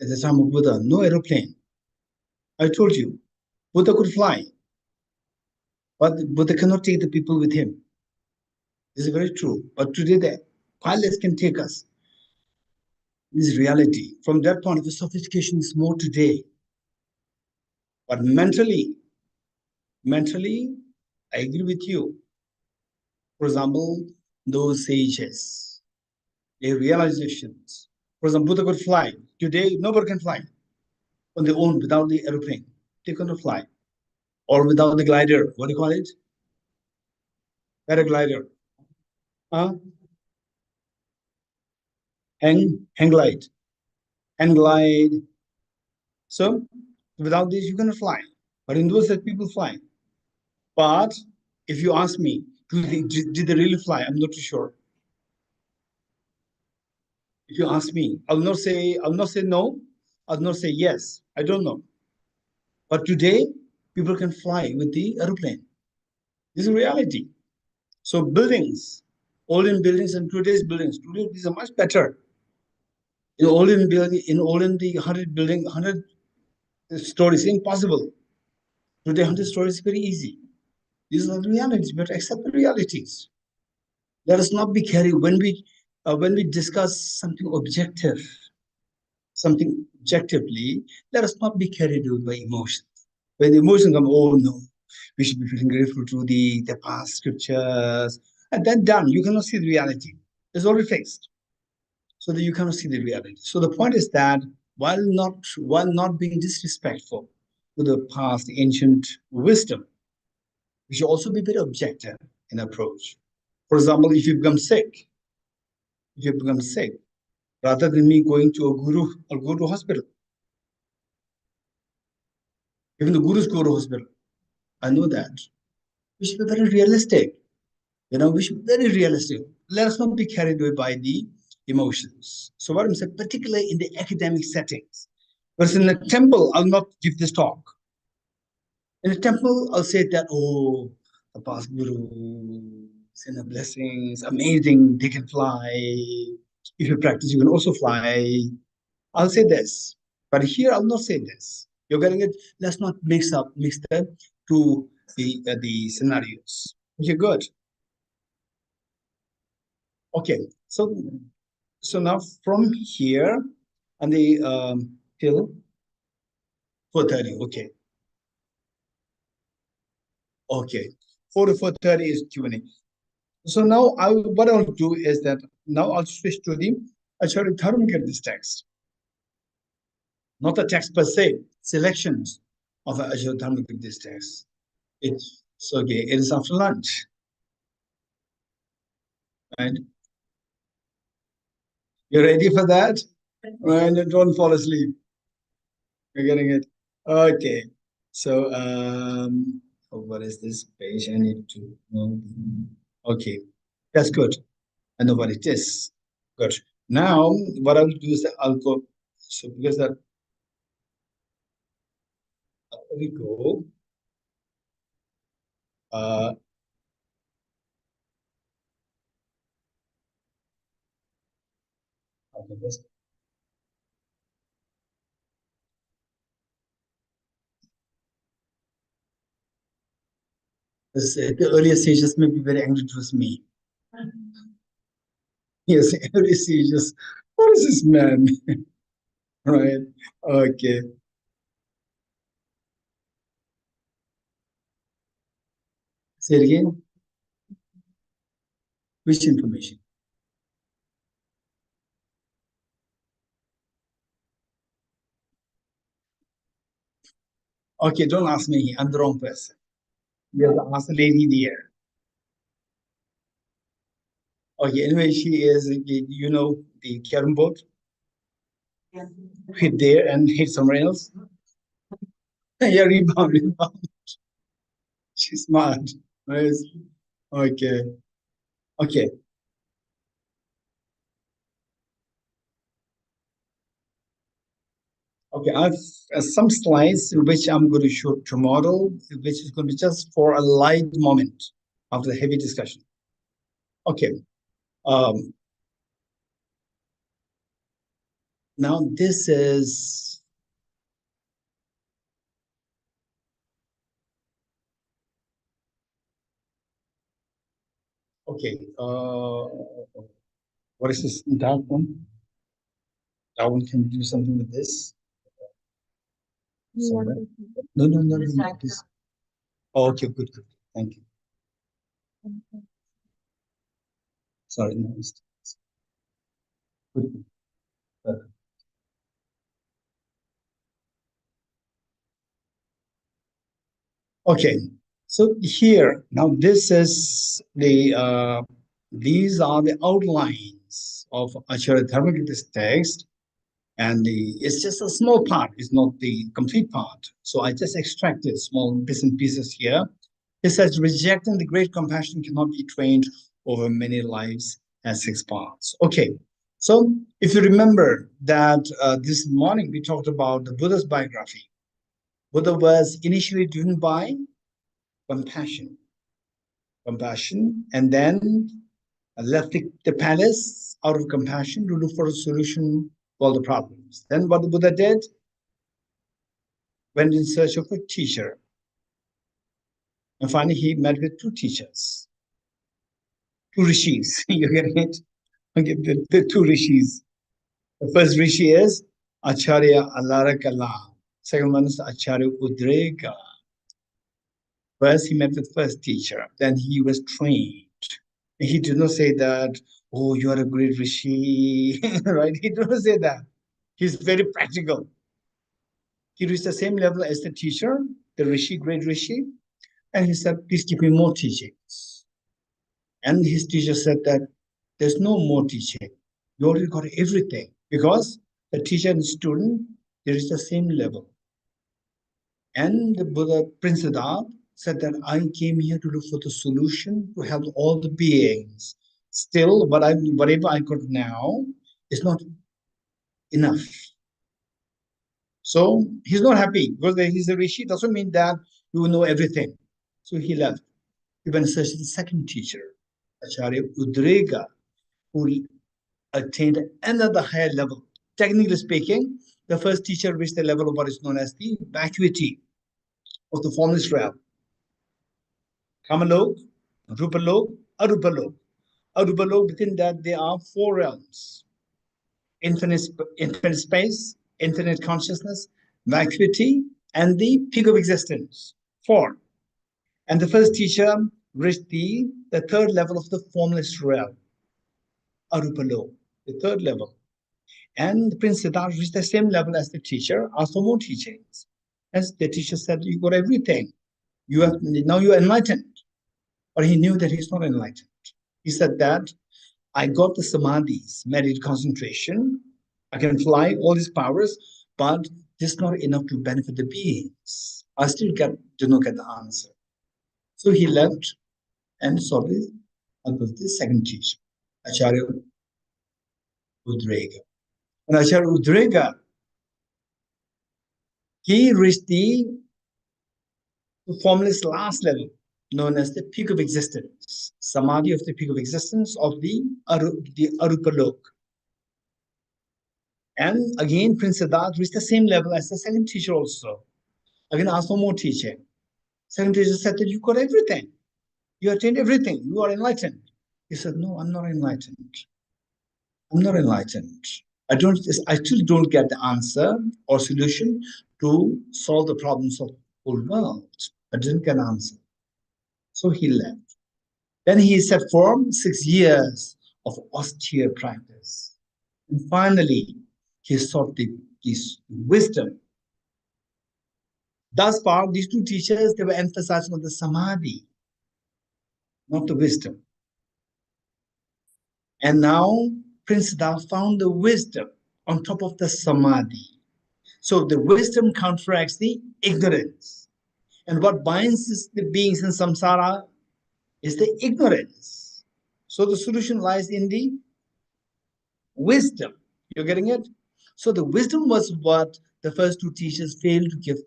At the time of Buddha, no aeroplane. I told you, Buddha could fly, but Buddha cannot take the people with him. This is very true. But today, the pilots can take us. This is reality. From that point of view, sophistication is more today. But mentally, I agree with you. For example, those sages, their realizations. For example, Buddha could fly. Today, nobody can fly on their own without the aeroplane. They cannot fly. Or without the glider. What do you call it? Paraglider. Huh? Hang glide. Hang glide. So without this, you cannot fly. But in those that people fly. But if you ask me, did they really fly? I'm not too sure. If you ask me, I'll not say no, I'll not say yes. I don't know. But today, people can fly with the aeroplane. This is reality. So buildings, olden buildings and today's buildings, today these are much better. In olden the 100 stories, impossible. Today 100 stories is very easy. These are the realities. We have to accept the realities. Let us not be carried when we discuss something objectively. Let us not be carried away by emotions. When the emotions come, oh no, we should be feeling grateful to the past scriptures, and then done. You cannot see the reality. It's already fixed, so that you cannot see the reality. So the point is that while not being disrespectful to the past ancient wisdom, we should also be very objective in approach. For example, if you become sick, rather than me going to a guru, I'll go to a hospital. Even the gurus go to hospital. I know that. We should be very realistic. We should be very realistic. Let us not be carried away by the emotions. So what I'm saying, particularly in the academic settings, whereas in a temple, I'll not give this talk. In a temple, I'll say that, oh, the past guru, send blessings, amazing, they can fly. If you practice, you can also fly. I'll say this, but here I'll not say this. You're getting it? Let's not mix the two the scenarios. Okay, good. Okay, so now from here and the till 4:30. Okay, okay. 4 to 4:30 is Q&A. So now what I'll do is that now I'll switch to the Acharya Dharmakir, this text, not the text per se, selections of Acharya Dharmakir, this text. It's okay. It is after lunch. Right? You ready for that? Right? Don't fall asleep. You're getting it. Okay. So, what is this page? I need to know. Okay, that's good. I know what it is. Good. Now, what I'll do is I'll go. So, because that we go. Uh, okay, the earlier stages may be very angry towards me. Yes, earlier stages. What is this man? Right. Okay. Say it again. Which information? Okay, don't ask me. I'm the wrong person. You have to ask the lady there. Okay, anyway, she is, you know, the carom board, hit there and hit somewhere else. Yeah, rebound, rebound. She's smart. Right? Okay, okay, okay. I've some slides which I'm going to show tomorrow, which is going to be just for a light moment after the heavy discussion. Okay. Um, Now this is okay. What is this? That one? That one can do something with this. Somewhere. No, no, no, no, no. This. Oh, okay, good, good. Thank you. Sorry, no, good. Good. Okay, so here now this is the these are the outlines of Acharya Dharmakirti's text, and it's just a small part. It's not the complete part. So I just extracted small bits and pieces here. It says rejecting the great compassion cannot be trained over many lives as 6 parts. Okay, so if you remember that this morning we talked about the Buddha's biography. Buddha was initially driven by compassion, compassion, and then left the palace out of compassion to look for a solution for all the problems. Then what the Buddha did, went in search of a teacher. And finally, he met with two teachers, two rishis. You get it? Okay, the two rishis. The first rishi is Acharya Alarakala. Second one is Acharya Udrega. First, he met with first teacher. Then he was trained. He did not say that, oh, you are a great rishi, right? He did not say that. He's very practical. He reached the same level as the teacher, the rishi, great rishi, and he said, please give me more teachings. And his teacher said that there's no more teaching. You already got everything because the teacher and the student, they reach the same level. And the Buddha, Prince Siddhartha, said that I came here to look for the solution to help all the beings. Still, whatever I got now is not enough. So he's not happy because he's a rishi. Doesn't mean that you know everything. So he left. He went to search the second teacher, Acharya Udrega, who attained another higher level. Technically speaking, the first teacher reached the level of what is known as the vacuity of the formless realm. Kamalok, Rupalok, Arupalok. Arupalok, within that there are four realms: infinite, infinite space, infinite consciousness, vacuity, and the peak of existence. Four. And the first teacher reached the third level of the formless realm, Arupalok, the third level. And Prince Siddhartha reached the same level as the teacher, asked for more teachings. As the teacher said, you got everything. Now you're enlightened. But he knew that he's not enlightened. He said that I got the samadhis, meditate concentration. I can fly all these powers, but this is not enough to benefit the beings. I still do not get the answer. So he left and sought the help of the second teacher, Acharya Udrega. And Acharya Udrega, he reached the formless last level, known as the peak of existence, samadhi of the peak of existence of the Arupalok. And again, Prince Siddhartha reached the same level as the second teacher also. Again, asked for more teaching. Second teacher said that you got everything. You attained everything. You are enlightened. He said, no, I'm not enlightened. I'm not enlightened. I still don't get the answer or solution to solve the problems of the whole world. I didn't get an answer. So he left. Then he set for 6 years of austere practice. And finally, he sought his wisdom. Thus far, these two teachers, they were emphasizing on the samadhi, not the wisdom. And now, Prince Siddhartha found the wisdom on top of the samadhi. So the wisdom counteracts the ignorance. And what binds the beings in samsara is the ignorance. So the solution lies in the wisdom. You're getting it? So the wisdom was what the first two teachers failed to give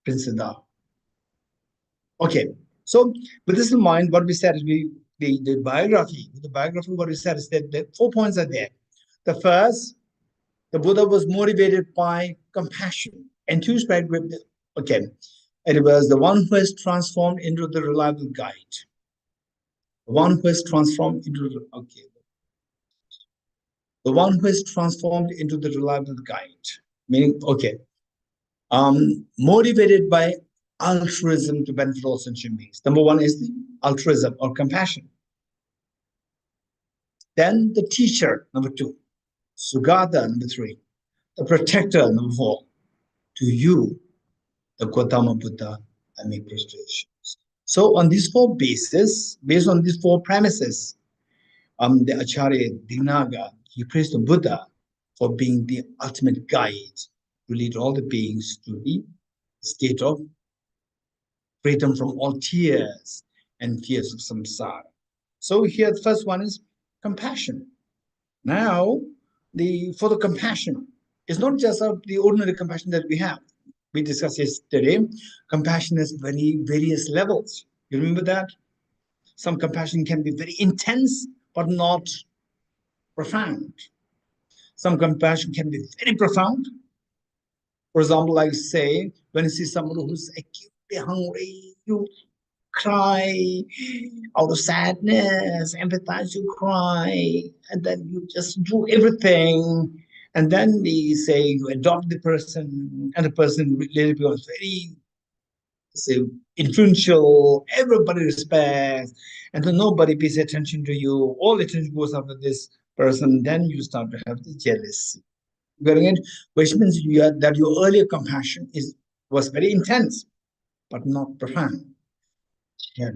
Prince Siddhartha. Okay, so with this in mind, what we said is the biography, what we said is that the 4 points are there. The first, the Buddha was motivated by compassion, enthused by okay. It was the one who is transformed into the reliable guide. The one who is transformed into the the one who is transformed into the reliable guide. Meaning, motivated by altruism to benefit all sentient beings. Number one is the altruism or compassion. Then the teacher, number two. Sugata, number three. The protector, number four. To you, the Gautama Buddha, I make prostrations. So on these four bases, based on these four premises, the Acharya Dignaga, he praised the Buddha for being the ultimate guide to lead all the beings to the state of freedom from all tears and fears of samsara. So here the first one is compassion. Now, for the compassion, it's not just the ordinary compassion that we have. We discussed yesterday, compassion has various levels. You remember that? Some compassion can be very intense, but not profound. Some compassion can be very profound. For example, like say, when you see someone who's acutely hungry, you cry out of sadness, empathize, you cry, and then you just do everything. And then they say you adopt the person, and the person really becomes very influential, everybody respects, and then nobody pays attention to you. All attention goes after this person, then you start to have the jealousy. Getting it? Which means that your earlier compassion was very intense, but not profound. Yeah.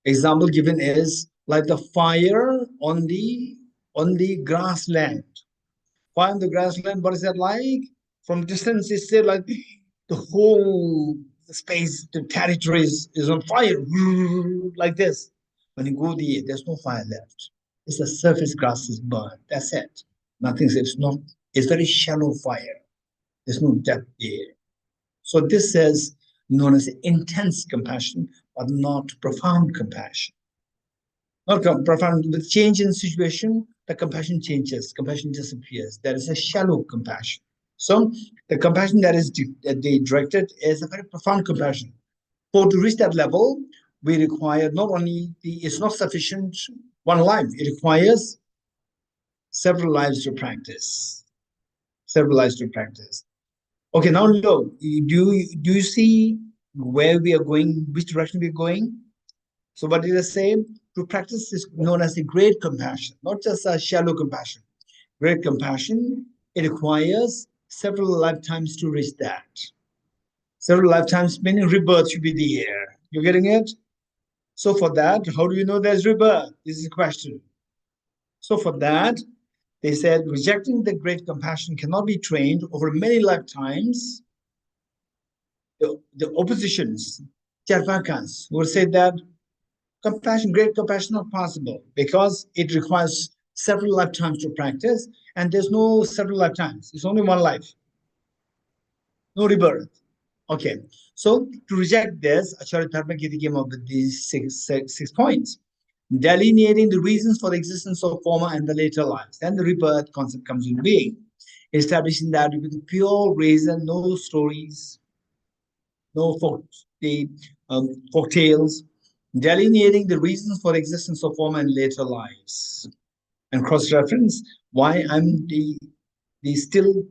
Example given is like the fire on the grassland. Fire on the grassland, what is that like? From distance, it's still like the whole space, the territory is on fire, like this. When you go there, there's no fire left. It's the surface grass is burned. That's it. Nothing. It's very shallow fire. There's no depth there. So this is known as intense compassion, but not profound compassion. Not profound. With change in situation, the compassion changes. Compassion disappears. There is a shallow compassion. So the compassion that is directed is a very profound compassion. For to reach that level, we require not only it's not sufficient one life. It requires several lives to practice. Several lives to practice. Okay, now look, do you see where we are going, which direction we're going? So what did I say? To practice is known as the great compassion, not just a shallow compassion. Great compassion, it requires several lifetimes to reach that. Several lifetimes, meaning rebirth should be there. You're getting it? So for that, how do you know there's rebirth? This is a question. So for that, they said rejecting the great compassion cannot be trained over many lifetimes. The oppositions, Charvakas, will say that compassion, great compassion, not possible because it requires several lifetimes to practice, and there's no several lifetimes. It's only one life, no rebirth. Okay, so to reject this, Acharya Dharmakirti came up with these six points, delineating the reasons for the existence of former and the later lives. Then the rebirth concept comes into being, establishing that with pure reason, no stories, no folk tales, delineating the reasons for the existence of former and later lives. And cross-reference, why I'm still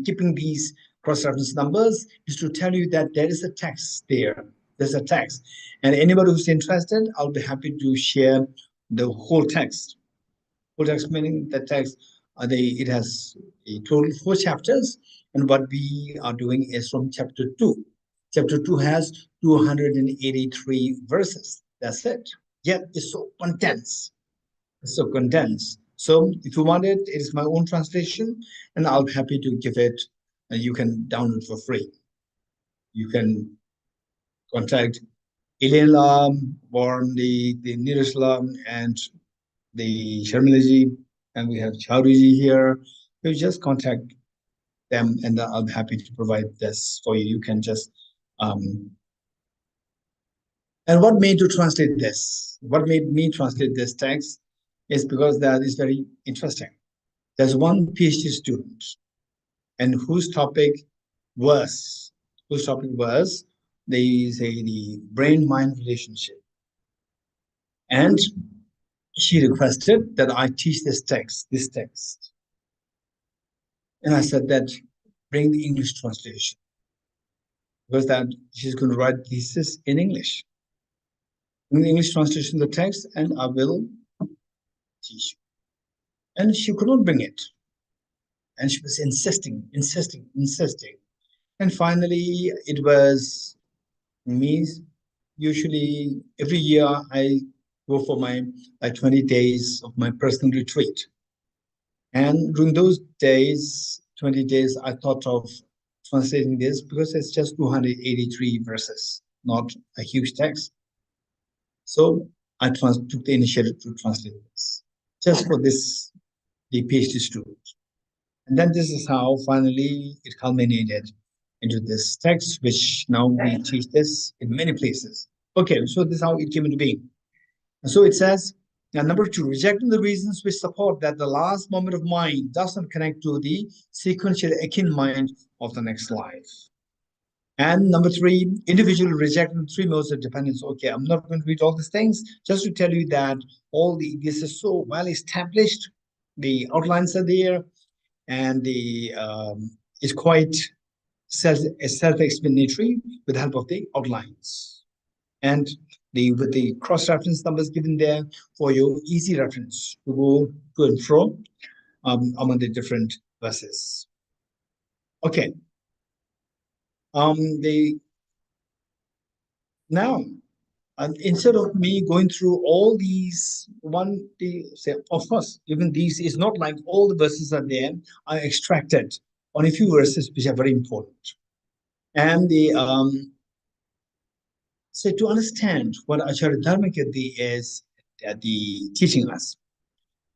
keeping these cross-reference numbers is to tell you that there is a text there. There's a text. And anybody who's interested, I'll be happy to share the whole text. Whole text meaning the text, it has a total 4 chapters. And what we are doing is from chapter 2. Chapter 2 has 283 verses. That's it. Yet it's so condensed. It's so condensed. So if you want it, it is my own translation, and I'll be happy to give it. And you can download for free. You can contact Elaine Lam or the Neeraj Lam and the Sharmilaji, and we have Chaudhary here. You just contact them, and I'll be happy to provide this for you. You can just and what made you translate this? What made me translate this text is because that is very interesting. There's one PhD student, and whose topic was they say the brain-mind relationship, and she requested that I teach this text, and I said that bring the English translation because that she's going to write thesis in English. Bring the English translation of the text, and I will teach you. And she could not bring it. And she was insisting. And finally, it was me. Usually, every year, I go for my 20 days of my personal retreat. And during those days, 20 days, I thought of translating this because it's just 283 verses, not a huge text. So I took the initiative to translate this just for this, the PhD student. And then this is how finally it culminated into this text, which now we teach this in many places. Okay, so this is how it came into being. And so it says, number 2, rejecting the reasons which support that the last moment of mind does not connect to the sequential akin mind of the next life. And number 3, individual rejecting 3 modes of dependence. Okay, I'm not going to read all these things, just to tell you that this is so well established. The outlines are there, and is quite self-explanatory with the help of the outlines. And with the cross-reference numbers given there for your easy reference to go to and fro among the different verses. Okay. Now, instead of me going through all these of course, even these is not like all the verses are there. I extracted on a few verses which are very important. And so to understand what Acharya Dharmakirti is teaching us,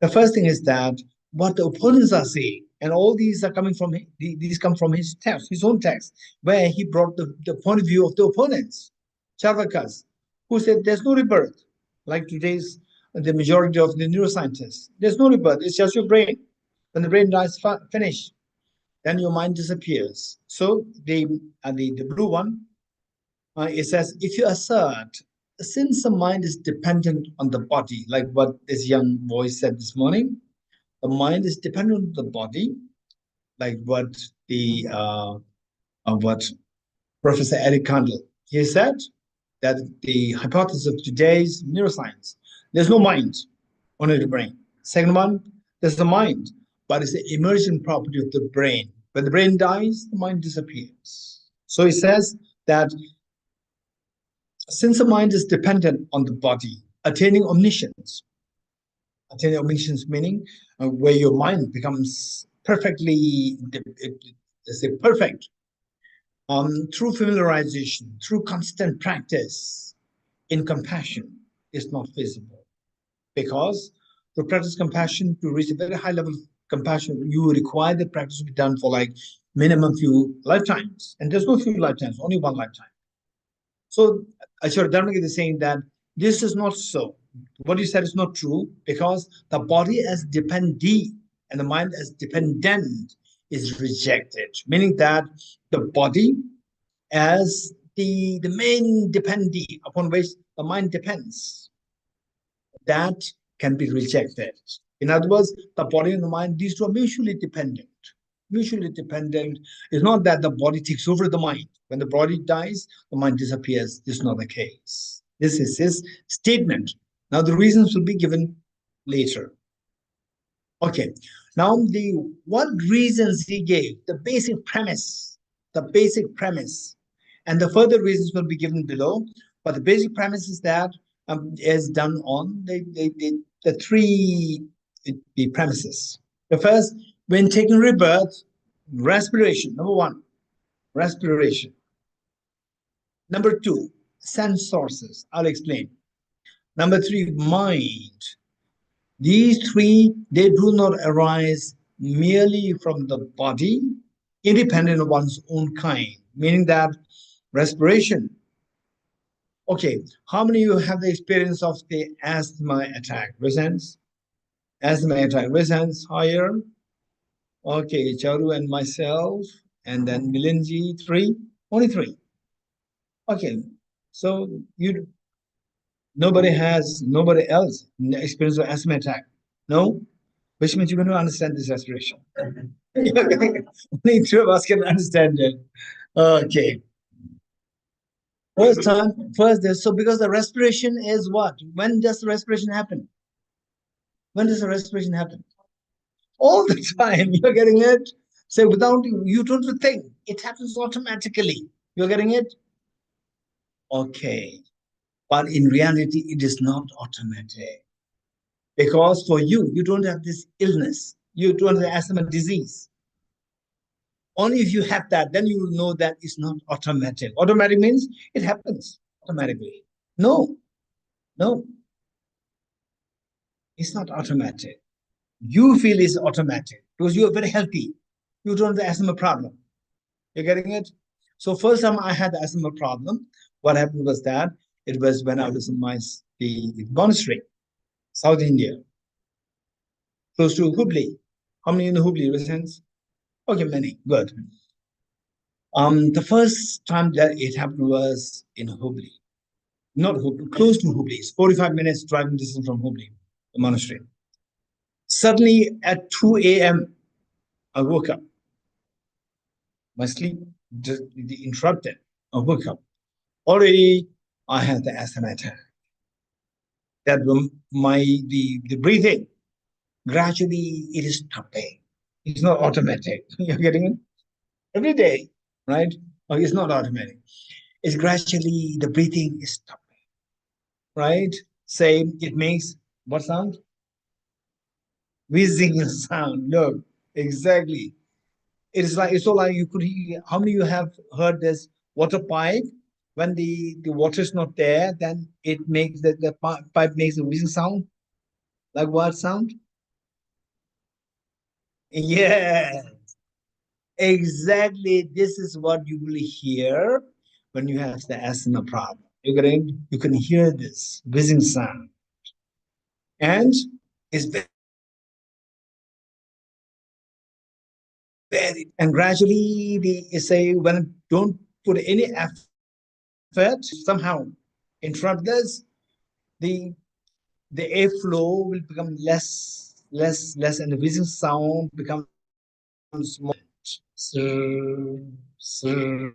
the first thing is that what the opponents are saying, and all these are coming from these come from his text, his own text, where he brought the point of view of the opponents, Charvakas, who said there's no rebirth, like today's the majority of the neuroscientists. There's no rebirth, it's just your brain. When the brain dies, finish, then your mind disappears. So the blue one, it says, if you assert, since the mind is dependent on the body, like what this young boy said this morning, the mind is dependent on the body, like what what Professor Eric Kandel, he said that the hypothesis of today's neuroscience, there's no mind, only the brain. Second one, there's the mind, but it's the emergent property of the brain. When the brain dies, the mind disappears. So he says that Since the mind is dependent on the body, attaining omniscience meaning where your mind becomes perfectly, say, perfect, through familiarization, through constant practice in compassion is not feasible. Because to practice compassion, to reach a very high level of compassion, you require the practice to be done for like minimum few lifetimes. And there's no few lifetimes, only one lifetime. So Acharya Dharmakirti is saying that this is not so. What you said is not true because the body as dependee and the mind as dependent is rejected, meaning that the body as the main dependee upon which the mind depends, that can be rejected. In other words, the body and the mind, these two are mutually dependent. Mutually dependent is not that the body takes over the mind. When the body dies, the mind disappears. This is not the case. This is his statement. Now, the reasons will be given later. Okay. Now, what reasons he gave, the basic premise, and the further reasons will be given below. But the basic premise is that is done on the three the premises. The first, when taking rebirth, respiration. Number one, respiration. Number two, sense sources. I'll explain. Number three, mind. These three, they do not arise merely from the body, independent of one's own kind, meaning that respiration. Okay, how many of you have the experience of the asthma attack? Resents? Asthma attack. Resents higher? Okay, Charu and myself, and then Milinji, three? Only three. Okay, so nobody else experience of asthma attack. No? Which means you're going to understand this respiration. Only two of us can understand it. Okay. So because the respiration is what? When does the respiration happen? When does the respiration happen? All the time. You're getting it? So without you don't think. It happens automatically. You're getting it? Okay. But in reality, it is not automatic. Because for you, you don't have this illness. You don't have asthma disease. Only if you have that, then you will know that it's not automatic. Automatic means it happens automatically. No, no, it's not automatic. You feel it's automatic because you're very healthy. You don't have the asthma problem. You're getting it? So first time I had the asthma problem, what happened was that it was when I was in the monastery, South India, close to Hubli. How many in the Hubli residents? Okay, many. Good. The first time that it happened was in Hubli, not Hubli, close to Hubli. It's 45 minutes driving distance from Hubli, the monastery. Suddenly at 2 a.m., I woke up. My sleep just interrupted. I woke up. Already, I had the asthma attack. That the breathing gradually it is stopping. It's not automatic. You're getting it every day, right? Oh, it's not automatic. It's gradually the breathing is stopping, right? Say it makes what sound? Whizzing sound. Look, exactly. It's so like you could hear. How many of you have heard this water pipe? When the water is not there, then it makes the pipe makes a whizzing sound. Like what sound? Yeah, exactly. This is what you will hear when you have the asthma problem. You can hear this whizzing sound, and it's very and gradually they say when don't put any effort somehow interrupt this, the the airflow will become less, and the whizzing sound becomes more. Sir, sir.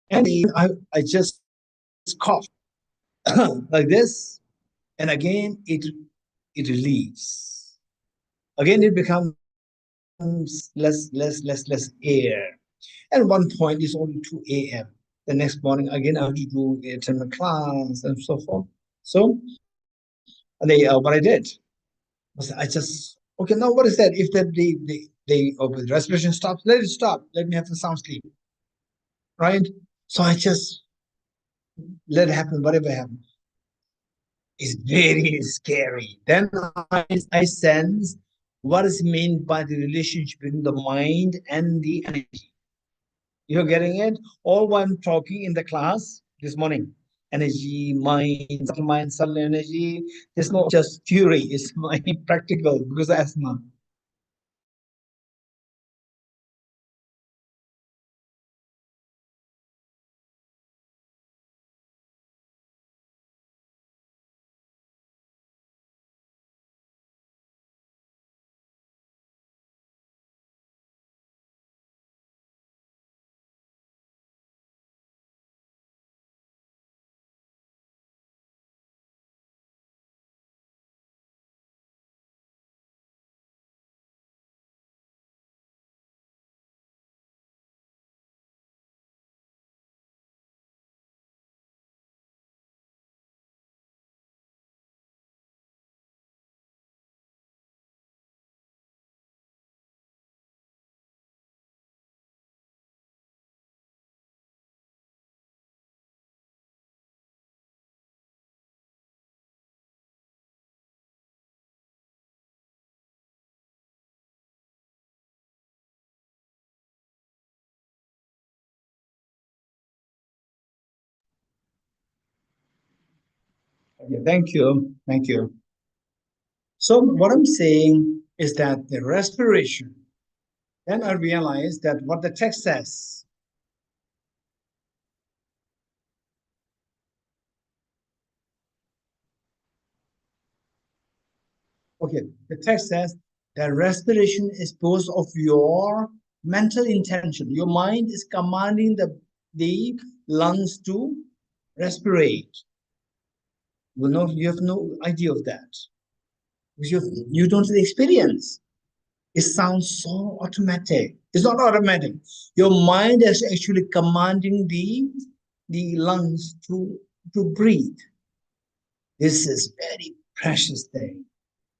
And I just cough like this, and again it relieves. Again it becomes less air. At one point it's only 2 a.m. The next morning, again, I have to do attend my class and so forth. So what I did was I just, okay, now what is that? If that the respiration stops, let it stop. Let me have the sound sleep, right? So I just let it happen, whatever happens. It's very scary. Then I sense what is meant by the relationship between the mind and the energy. You're getting it? All while I'm talking in the class this morning. Energy, mind, subtle energy. It's not just theory, it's my practical because asthma. Okay, thank you. Thank you. So what I'm saying is that the respiration, then I realized that what the text says. Okay, the text says that respiration is posed of your mental intention. Your mind is commanding the lungs to respirate. You have no idea of that because you don't have the experience. It sounds so automatic. It's not automatic. Your mind is actually commanding the lungs to breathe. This is very precious thing,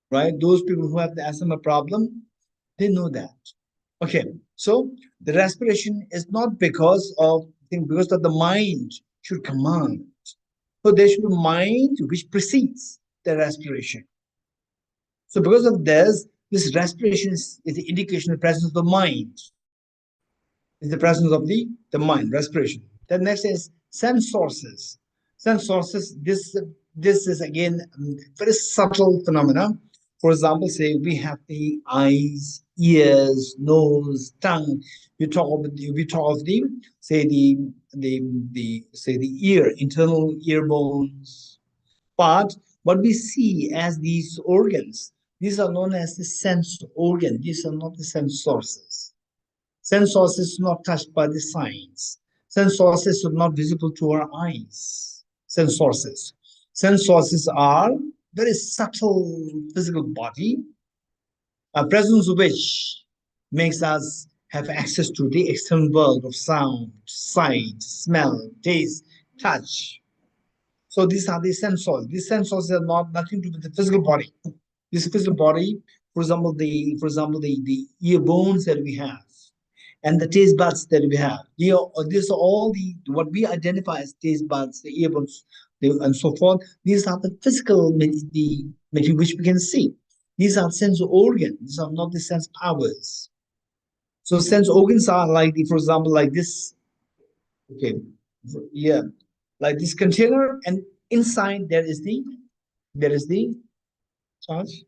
right? Those people who have the asthma problem, they know that. Okay, so the respiration is not because of the mind should command. So there should be mind which precedes the respiration. So because of this respiration is the indication of the presence of the mind. Is the presence of the mind, respiration. The next is sense sources. Sense sources, this is again very subtle phenomena. For example, say we have the eyes, ears, nose, tongue. We talk of the say the ear, internal ear bones. But what we see as these organs, these are known as the sense organ. These are not the sense sources. Sense sources not touched by the science. Sense sources are not visible to our eyes. Sense sources. Sense sources are very subtle physical body, a presence of which makes us have access to the external world of sound, sight, smell, taste, touch. So these are the sensors. These sensors are not nothing to do with the physical body. This physical body, for example, the ear bones that we have and the taste buds that we have. These are all the what we identify as taste buds, the ear bones, and so forth. These are the physical the material which we can see. These are sense organs. These are not the sense powers. So sense organs are like the, for example, like this. Okay, yeah, like this container, and inside there is the charge.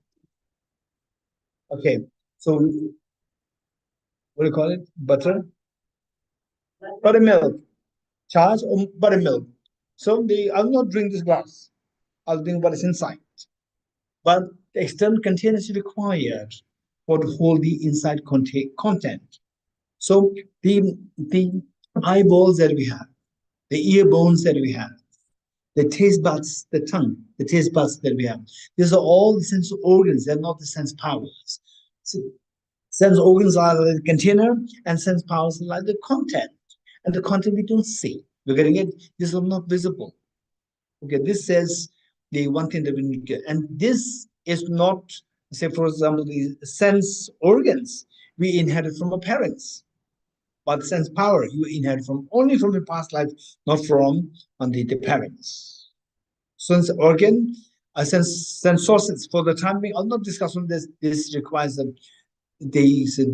Okay, so what do you call it? Buttermilk, charge or buttermilk. So I'll not drink this glass. I'll drink what is inside. But the external container is required for to hold the inside content. So the eyeballs that we have, the ear bones that we have, the taste buds, the tongue, the taste buds that we have. These are all the sense organs, they're not the sense powers. So sense organs are the container, and sense powers are like the content. And the content we don't see. You're getting it? This is not visible. Okay, this says the one thing that we need to get. And this is not, say, for example, the sense organs we inherit from our parents. But the sense power you inherit from only from your past life, not from the parents. Sense organ, sense sources. For the time being, I'll not discuss on this. This requires a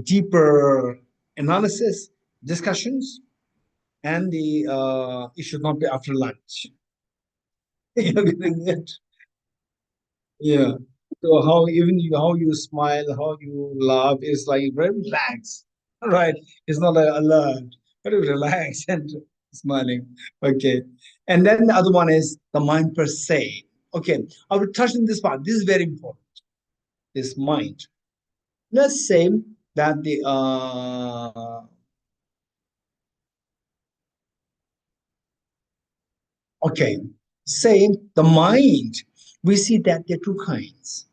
deeper analysis, discussions, and it should not be after lunch. You're getting it? Yeah. So how you smile, how you laugh is like very relaxed, right? It's not like alert, very relaxed and smiling. Okay. And then the other one is the mind per se. Okay. I will touch on this part. This is very important. This mind. Let's say that the okay, say the mind. We see that there are two kinds: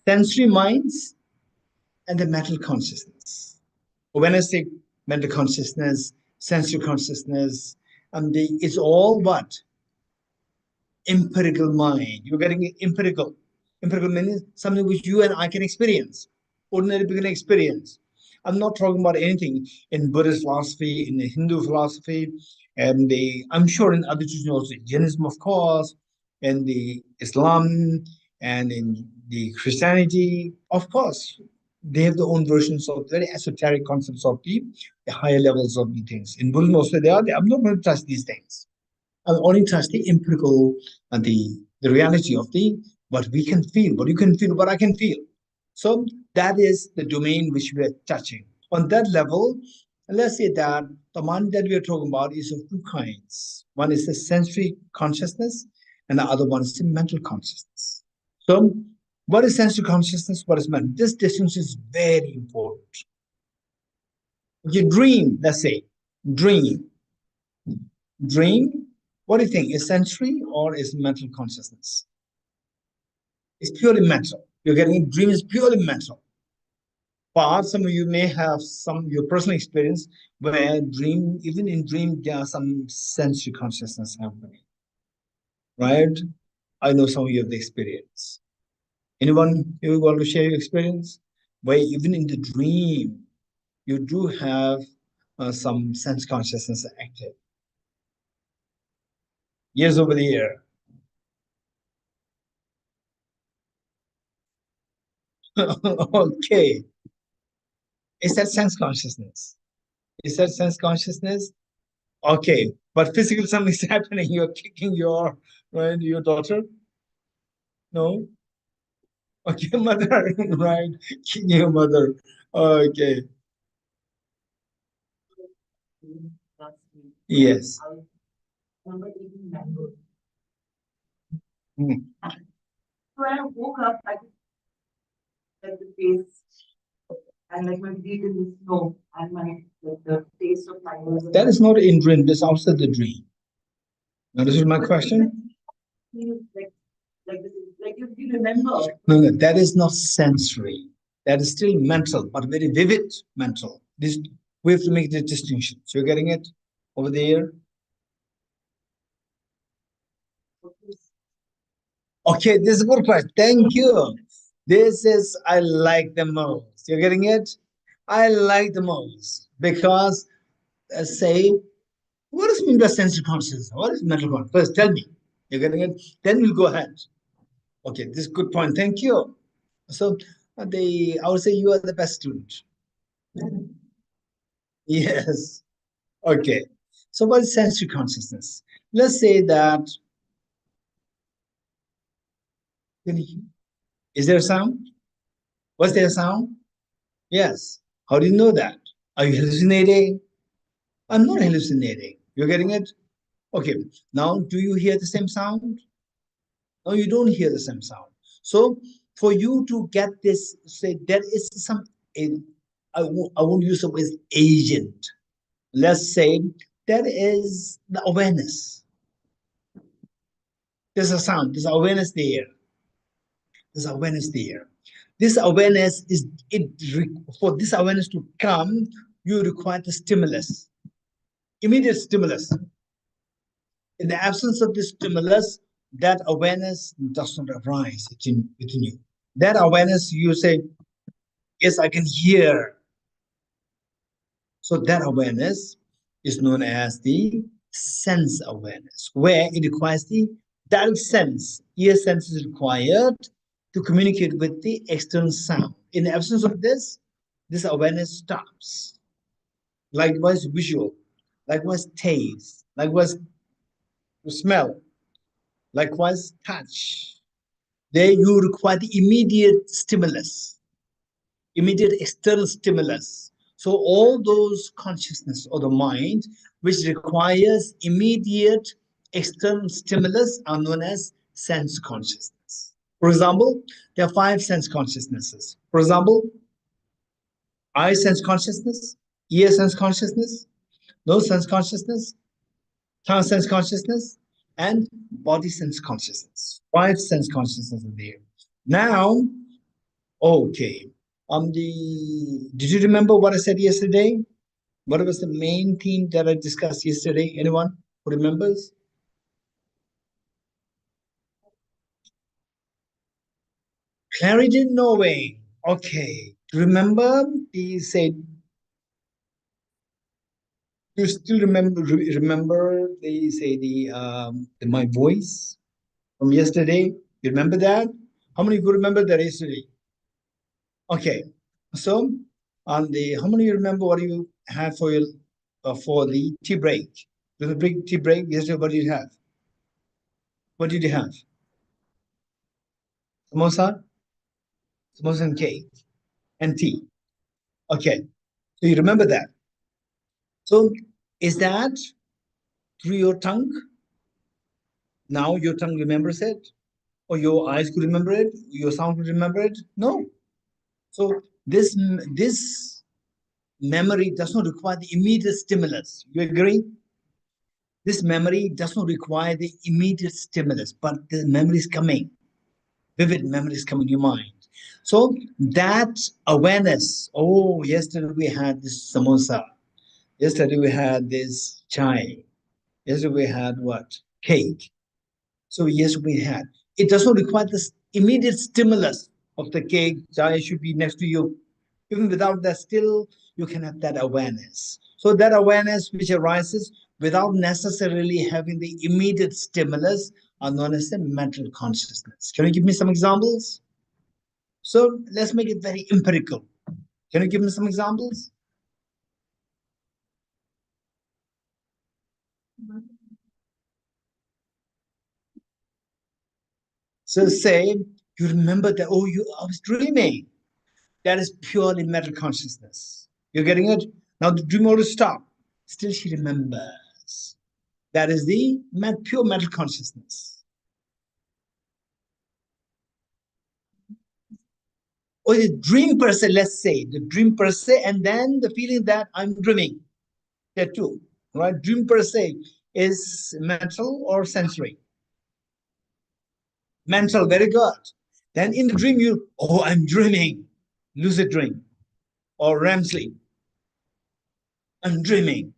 sensory minds and the mental consciousness. When I say mental consciousness, sensory consciousness, it's all what? Empirical mind. You're getting it empirical. Empirical means something which you and I can experience, ordinary people can experience. I'm not talking about anything in Buddhist philosophy, in the Hindu philosophy, and I'm sure in other traditions also, Jainism, of course, and the Islam, and in the Christianity, of course, they have their own versions of very esoteric concepts of the higher levels of the things. In Buddhism also, I'm not going to touch these things. I'll only touch the empirical and the reality of the what we can feel, what you can feel, what I can feel. So that is the domain which we are touching. On that level, let's say that the mind that we are talking about is of two kinds. One is the sensory consciousness, and the other one is the mental consciousness. So, what is sensory consciousness? What is mental? This distinction is very important. Okay, dream, let's say, dream. Dream, what do you think? Is sensory or is mental consciousness? It's purely mental. You're getting it. Dream is purely mental. But some of you may have some your personal experience where dream, even in dream, there are some sensory consciousness happening, right? I know some of you have the experience. Anyone you want to share your experience? Where even in the dream, you do have some sense consciousness active. Years over the year. Okay. Is that sense consciousness? Is that sense consciousness? Okay, but physically something's happening. You're kicking your right, your daughter. No. Okay, mother. Right, kicking your mother. Okay. Yes. Hmm. When I woke up, I could like the face and like my feet in the snow and my like the taste of my nose. That is not in dream. That's outside the dream. Now, this is my question. Like this is like you remember. No, no, that is not sensory. That is still mental, but very vivid mental. This we have to make the distinction. So you're getting it over there. Okay, this is a good question. Thank you. This is I like the most. You're getting it? I like the most because say, what does mean by sensory consciousness? What is mental consciousness? First, tell me. You're getting it? Then we'll go ahead. Okay, this is a good point. Thank you. So I would say you are the best student. Yes. Okay. So what is sensory consciousness? Let's say that is there a sound? Was there a sound? Yes. How do you know that? Are you hallucinating? I'm not hallucinating. You're getting it? Okay. Now, do you hear the same sound? No, you don't hear the same sound. So, for you to get this, say there is some, I won't use the word agent. Let's say there is the awareness. There's a sound. There's awareness there. There's awareness there. This awareness is it for this awareness to come, you require the stimulus, immediate stimulus. In the absence of this stimulus, that awareness does not arise within you. That awareness, you say, yes, I can hear. So that awareness is known as the sense awareness, where it requires the direct sense. Ear sense is required to communicate with the external sound. In the absence of this awareness stops. Likewise, visual, likewise, taste, likewise, smell, likewise, touch. There you require the immediate stimulus, immediate external stimulus. So all those consciousness or the mind which requires immediate external stimulus are known as sense consciousness. For example, there are 5 sense consciousnesses. For example, eye sense consciousness, ear sense consciousness, nose sense consciousness, tongue sense consciousness, and body sense consciousness. 5 sense consciousness are there. Now, okay. Did you remember what I said yesterday? What was the main theme that I discussed yesterday? Anyone who remembers? Clarity in knowing. Okay. Remember, he said, you still remember they say the my voice from yesterday? You remember that? How many could remember that yesterday? Okay. So on the how many you remember what you had for the tea break? The big tea break yesterday, what did you have? What did you have? Samosa, samosa and cake and tea. Okay. So you remember that. So is that through your tongue? Now your tongue remembers it, or your eyes could remember it, your sound could remember it? No. So this memory does not require the immediate stimulus. You agree? This memory does not require the immediate stimulus, but the memory is coming. Vivid memories come in your mind. So that awareness, oh, yesterday we had this samosa. Yesterday we had this chai. Yesterday we had what? Cake. So yes, we had. It does not require this immediate stimulus of the cake. Chai should be next to you. Even without that, still you can have that awareness. So that awareness which arises without necessarily having the immediate stimulus are known as the mental consciousness. Can you give me some examples? So let's make it very empirical. Can you give me some examples? So say you remember that, oh, I was dreaming. That is purely mental consciousness. You're getting it? Now the dream will stop. Still she remembers. That is the pure mental consciousness. Or the dream per se, let's say, the dream per se, and then the feeling that I'm dreaming. There too, right? Dream per se is mental or sensory? Mental, very good. Then in the dream, oh, I'm dreaming. Lucid dream or REM sleep. I'm dreaming.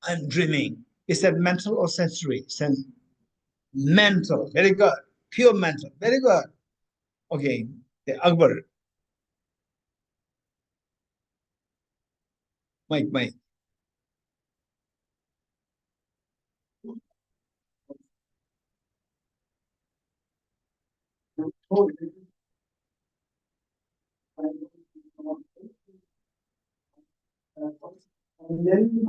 I'm dreaming. Is that mental or sensory? Mental, very good. Pure mental, very good. Okay, the Akbar. Mike. And then,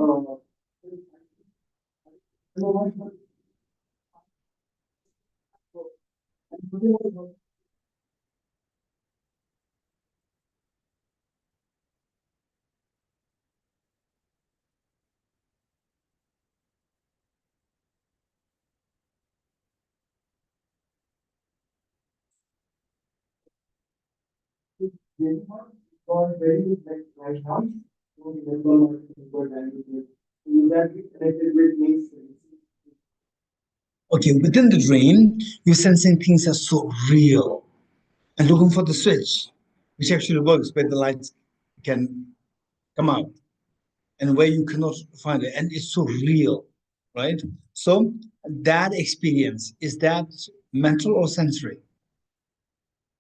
got very like right now. Don't remember what people language. That be connected with me. Okay, within the dream, you're sensing things are so real and looking for the switch, which actually works where the lights can come out and where you cannot find it. And it's so real. right? So that experience, is that mental or sensory?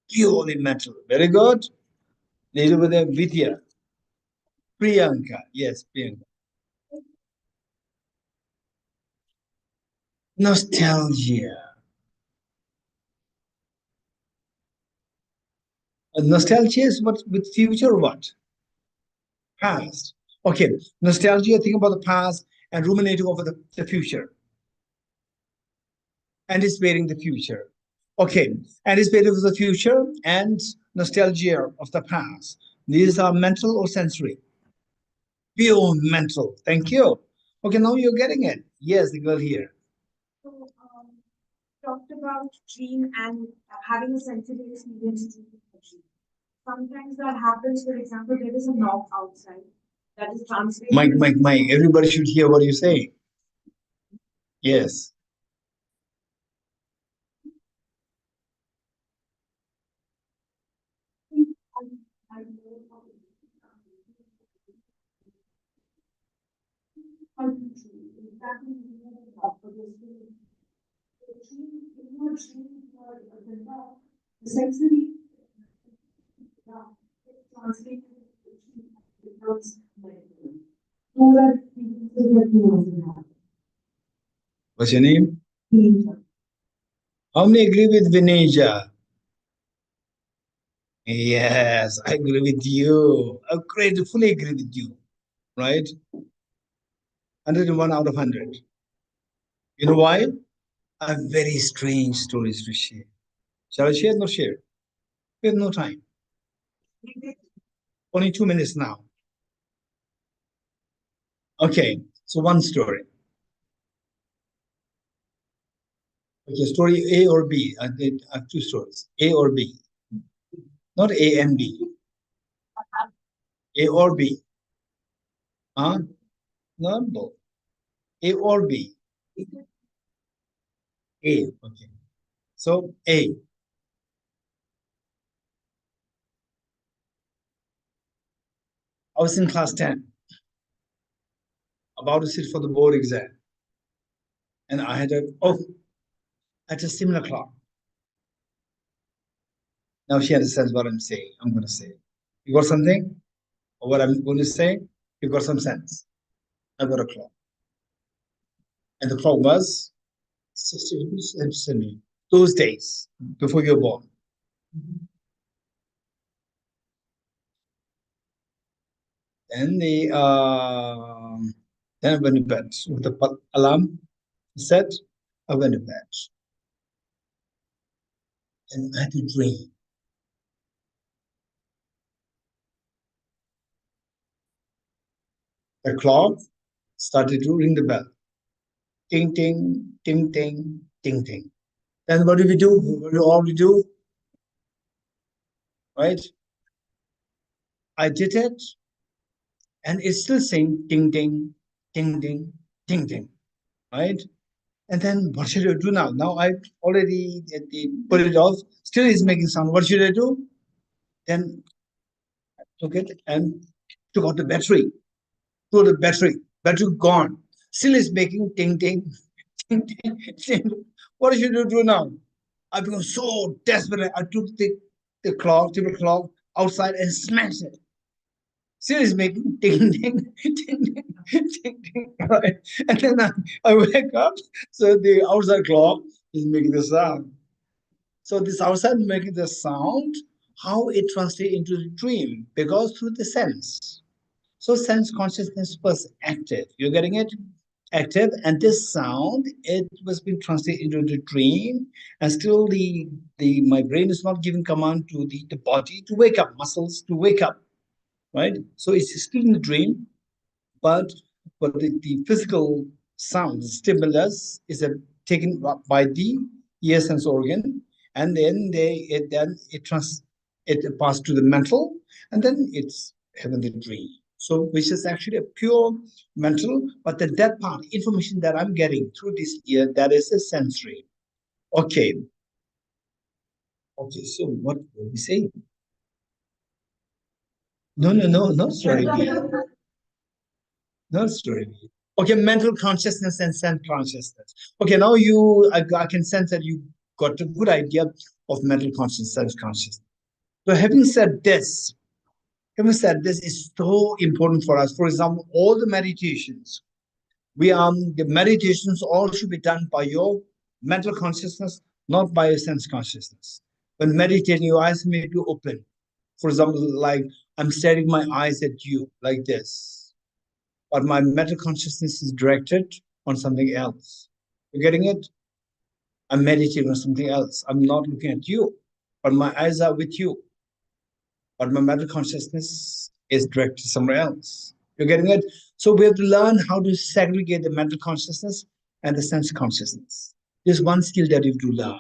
Purely mental. Very good. Later with the Vidya. Priyanka. Yes, Priyanka. Nostalgia. Nostalgia is what with future or what? Past. Okay. Nostalgia, think about the past and ruminating over the future. Anticipating the future. Okay. Anticipating of the future and nostalgia of the past. These are mental or sensory? Pure mental. Thank you. Okay, now you're getting it. Yes, the girl here. So, talked about dream and having a sensitive experience to the dream. Sometimes that happens, for example, there is a knock outside that is translated. Mike, everybody should hear what you say. Yes. Essentially, translated becomes What's your name? How many agree with Vineja? Yes, I agree with you. I fully agree with you. Right? 101 out of 100. You know why? I have very strange stories to share. Shall I share? No share. We have no time. Only 2 minutes now. Okay, so one story. Okay, story A or B. I have two stories. A or B. Not A and B. A or B. Huh? Not both. A or B. A. Okay. So A. I was in class 10, about to sit for the board exam. And I had at a similar clock. Now she understands what I'm saying. I'm going to say. You got something? Or what I'm going to say? You got some sense. I got a clock. And the clock was 60 those days before you were born. Then then I went to bed with the alarm set. I went to bed and I had a dream. The clock started to ring the bell. Ting ting, ting ting, ting ting. Then what do we do? What do all we do? Right? I did it, and it's still saying ting ting, ting ting, ting ting. Right? And then what should I do now? Now I already put it off. Still is making sound. What should I do? Then I took it and took out the battery. Threw the battery. Battery gone. Still is making ting ting, ting ting, ting. What should I do now? I became so desperate. I took the clock, table clock outside and smashed it. Still is making ding ding ding ding ding ding. Right? And then I wake up, so the outside clock is making the sound. So this outside making the sound, how it translates into the dream? Because through the sense. So sense consciousness was active. You're getting it? Active, and this sound, it was being translated into the dream, and still the my brain is not giving command to the body to wake up, muscles to wake up, right? So it's still in the dream, but the physical sound, the stimulus is taken by the ear sense organ, and then it passed to the mental, and then it's having the dream. So which is actually a pure mental, but that part information that I'm getting through this ear, that is a sensory. Okay. Okay, so what will we say? No, not story B. Not story B. Okay, mental consciousness and sense consciousness. Okay, now I can sense that you got a good idea of mental consciousness, sense consciousness. So having said this is so important for us. For example, all the meditations, the meditations all should be done by your mental consciousness, not by your sense consciousness. When meditating, your eyes may be open. For example, like I'm staring my eyes at you like this, but my mental consciousness is directed on something else. You getting it? I'm meditating on something else. I'm not looking at you, but my eyes are with you, but my mental consciousness is directed somewhere else. You're getting it? So we have to learn how to segregate the mental consciousness and the sense consciousness. There's one skill that you have to learn.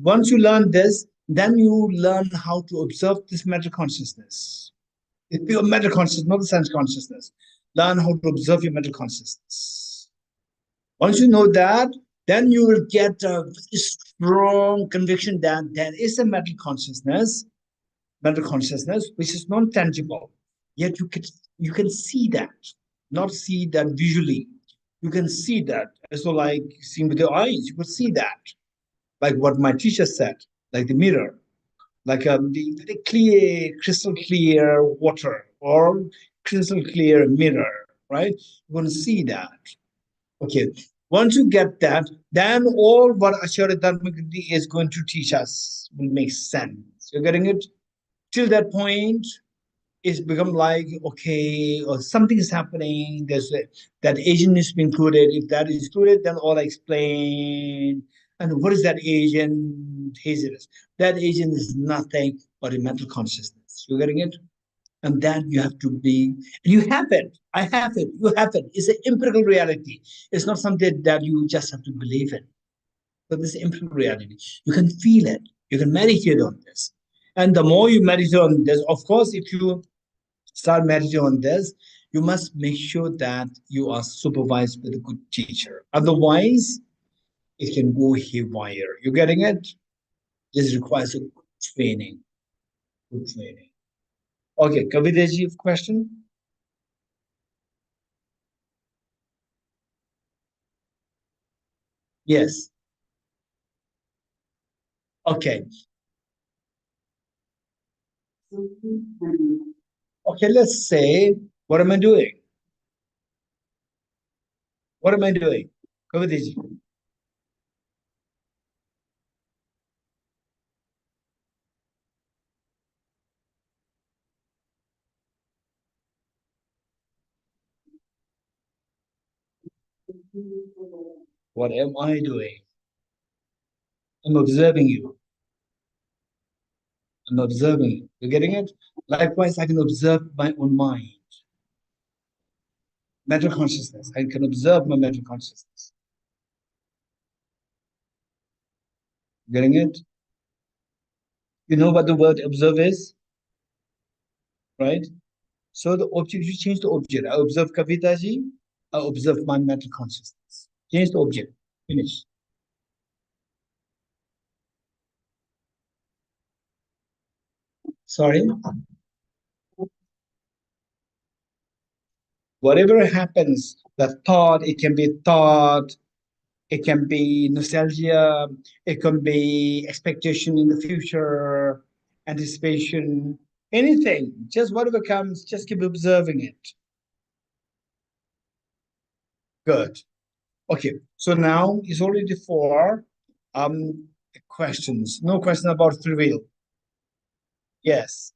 Once you learn this, then you learn how to observe this mental consciousness. It's pure mental consciousness, not the sense consciousness. Learn how to observe your mental consciousness. Once you know that, then you will get a strong conviction that there is a mental consciousness, which is non-tangible. Yet you can see that, not see that visually. You can see that. So like seeing with your eyes, you could see that. Like what my teacher said, like the mirror, like the clear, crystal clear water or crystal clear mirror, right? You're going to see that. Okay. Once you get that, then all what Acharya Dharmakirti is going to teach us will make sense. You're getting it? Till that point, it's become like, okay, or something is happening. That agent is included. If that is included, then all I explain. And what is that agent? Haziness. That agent is nothing but a mental consciousness. You're getting it? And then you have to be, you have it. I have it. You have it. It's an empirical reality. It's not something that you just have to believe in. But this empirical reality, you can feel it. You can meditate on this. And the more you meditate on this, of course, if you start meditating on this, you must make sure that you are supervised with a good teacher. Otherwise, it can go haywire. You getting it? This requires a good training. Good training. Okay, Kavitaji, question? Yes. Okay. Okay, let's say, what am I doing? What am I doing? Kavitaji. What am I doing? I'm observing you. I'm observing you. You're getting it? Likewise, I can observe my own mind, mental consciousness. I can observe my mental consciousness. Getting it? You know what the word observe is, right? So the object, you change the object. I observe Kavitaji, I observe my mental consciousness. Change the object. Finish. Sorry. Whatever happens, the thought, it can be nostalgia, it can be expectation in the future, anticipation, anything. Just whatever comes, just keep observing it. Good. Okay. So now it's already four questions. No question about free will. Yes.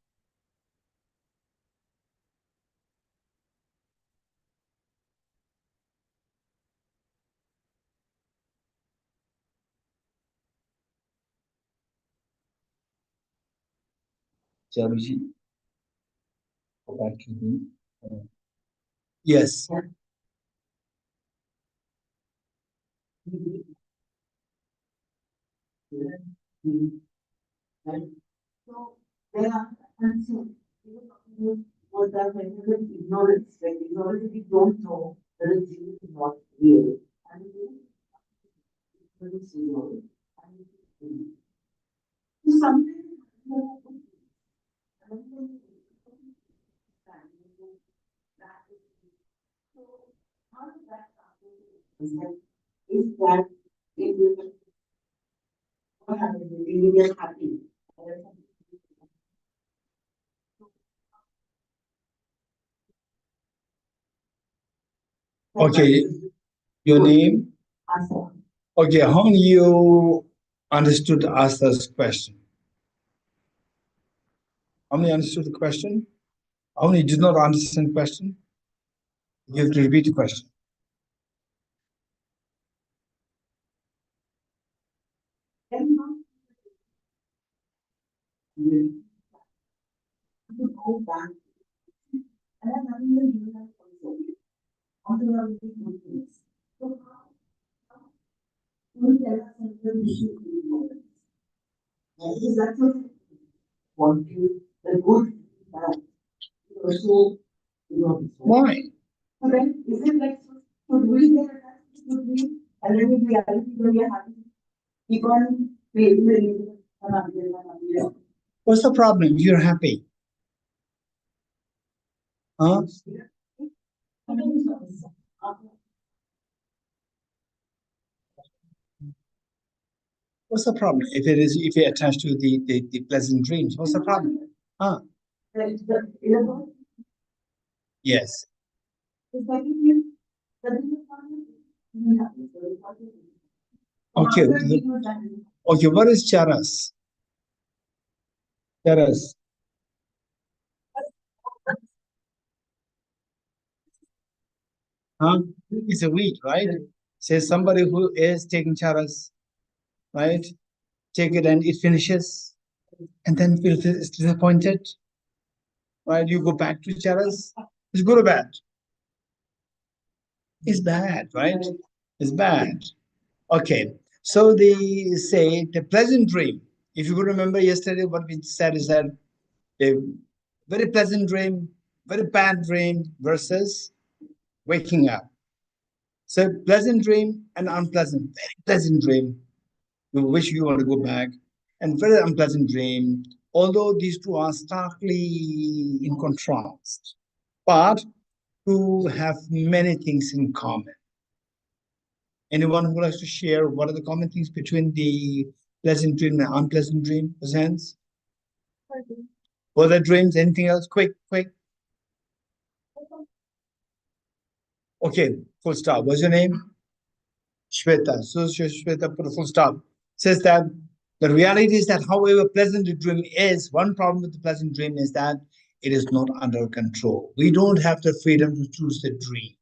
Jaruji, go back to me. Yes. So there are concerns. What that ignorance, like ignorance, we don't know that it's not real. And it's real. And something more. So Is that if you what happens if you get happy? Okay, your name? Asa. Okay, how many you understood Asa's question? How many understood the question? How many did not understand the question? You have to repeat the question. You go back and I'm having the new life also. On the other things. So how will tell us something we should do? Is that what you the good bad? Also, Why? so then is it like should we get attached? Should we and then in reality when we are happy? Keep on failing. What's the problem? You're happy. Huh? What's the problem? If you're attached to the pleasant dreams, what's the problem? Huh? Yes. Okay. Okay, what is charas? Charas. Huh? It's a weed, right? Says somebody who is taking charas, right? Take it and it finishes, and then feels disappointed, right? You go back to charas. It's good or bad? It's bad, right? It's bad. Okay. So they say the pleasant dream. If you could remember yesterday, what we said is that a very pleasant dream, very bad dream versus waking up. So pleasant dream and unpleasant, very pleasant dream. You wish you want to go back, and very unpleasant dream. Although these two are starkly in contrast, but who have many things in common. Anyone who likes to share what are the common things between the pleasant dream and unpleasant dream? Presents. Other dreams? Anything else? Quick, quick. Okay, full stop. What's your name? Shweta. So Shweta put a full stop. Says that the reality is that however pleasant the dream is, one problem with the pleasant dream is that it is not under control. We don't have the freedom to choose the dream.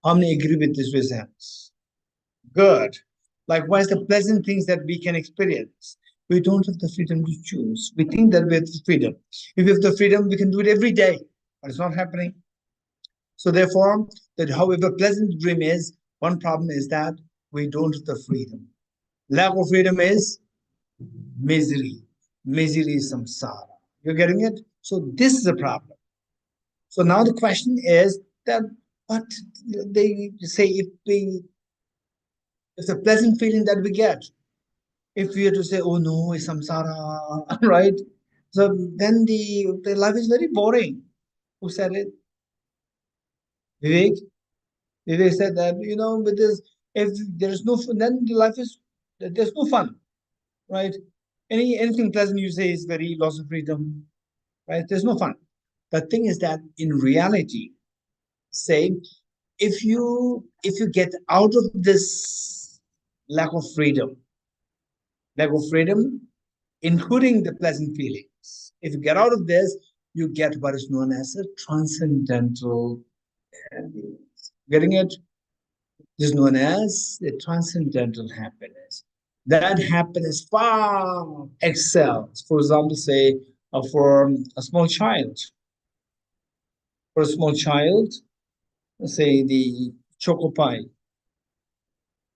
How many agree with this results? Good. Likewise, the pleasant things that we can experience, we don't have the freedom to choose. We think that we have the freedom. If we have the freedom, we can do it every day, but it's not happening. So therefore, that however pleasant the dream is, one problem is that we don't have the freedom. Lack of freedom is misery. Misery is samsara. You're getting it? So this is a problem. So now the question is that what they say if the pleasant feeling that we get, if we are to say, oh no, it's samsara, right? So then the life is very boring. Who said it? Vivek? Vivek said that, with this, if there is no fun, then the life is, there's no fun, right? Anything pleasant you say is very loss of freedom, right? There's no fun. The thing is that in reality, say, if you get out of this lack of freedom, including the pleasant feelings. If you get out of this, you get what is known as a transcendental happiness. Getting it? This is known as the transcendental happiness. That happiness far excels. For example, say for a small child. For a small child, say the choco pie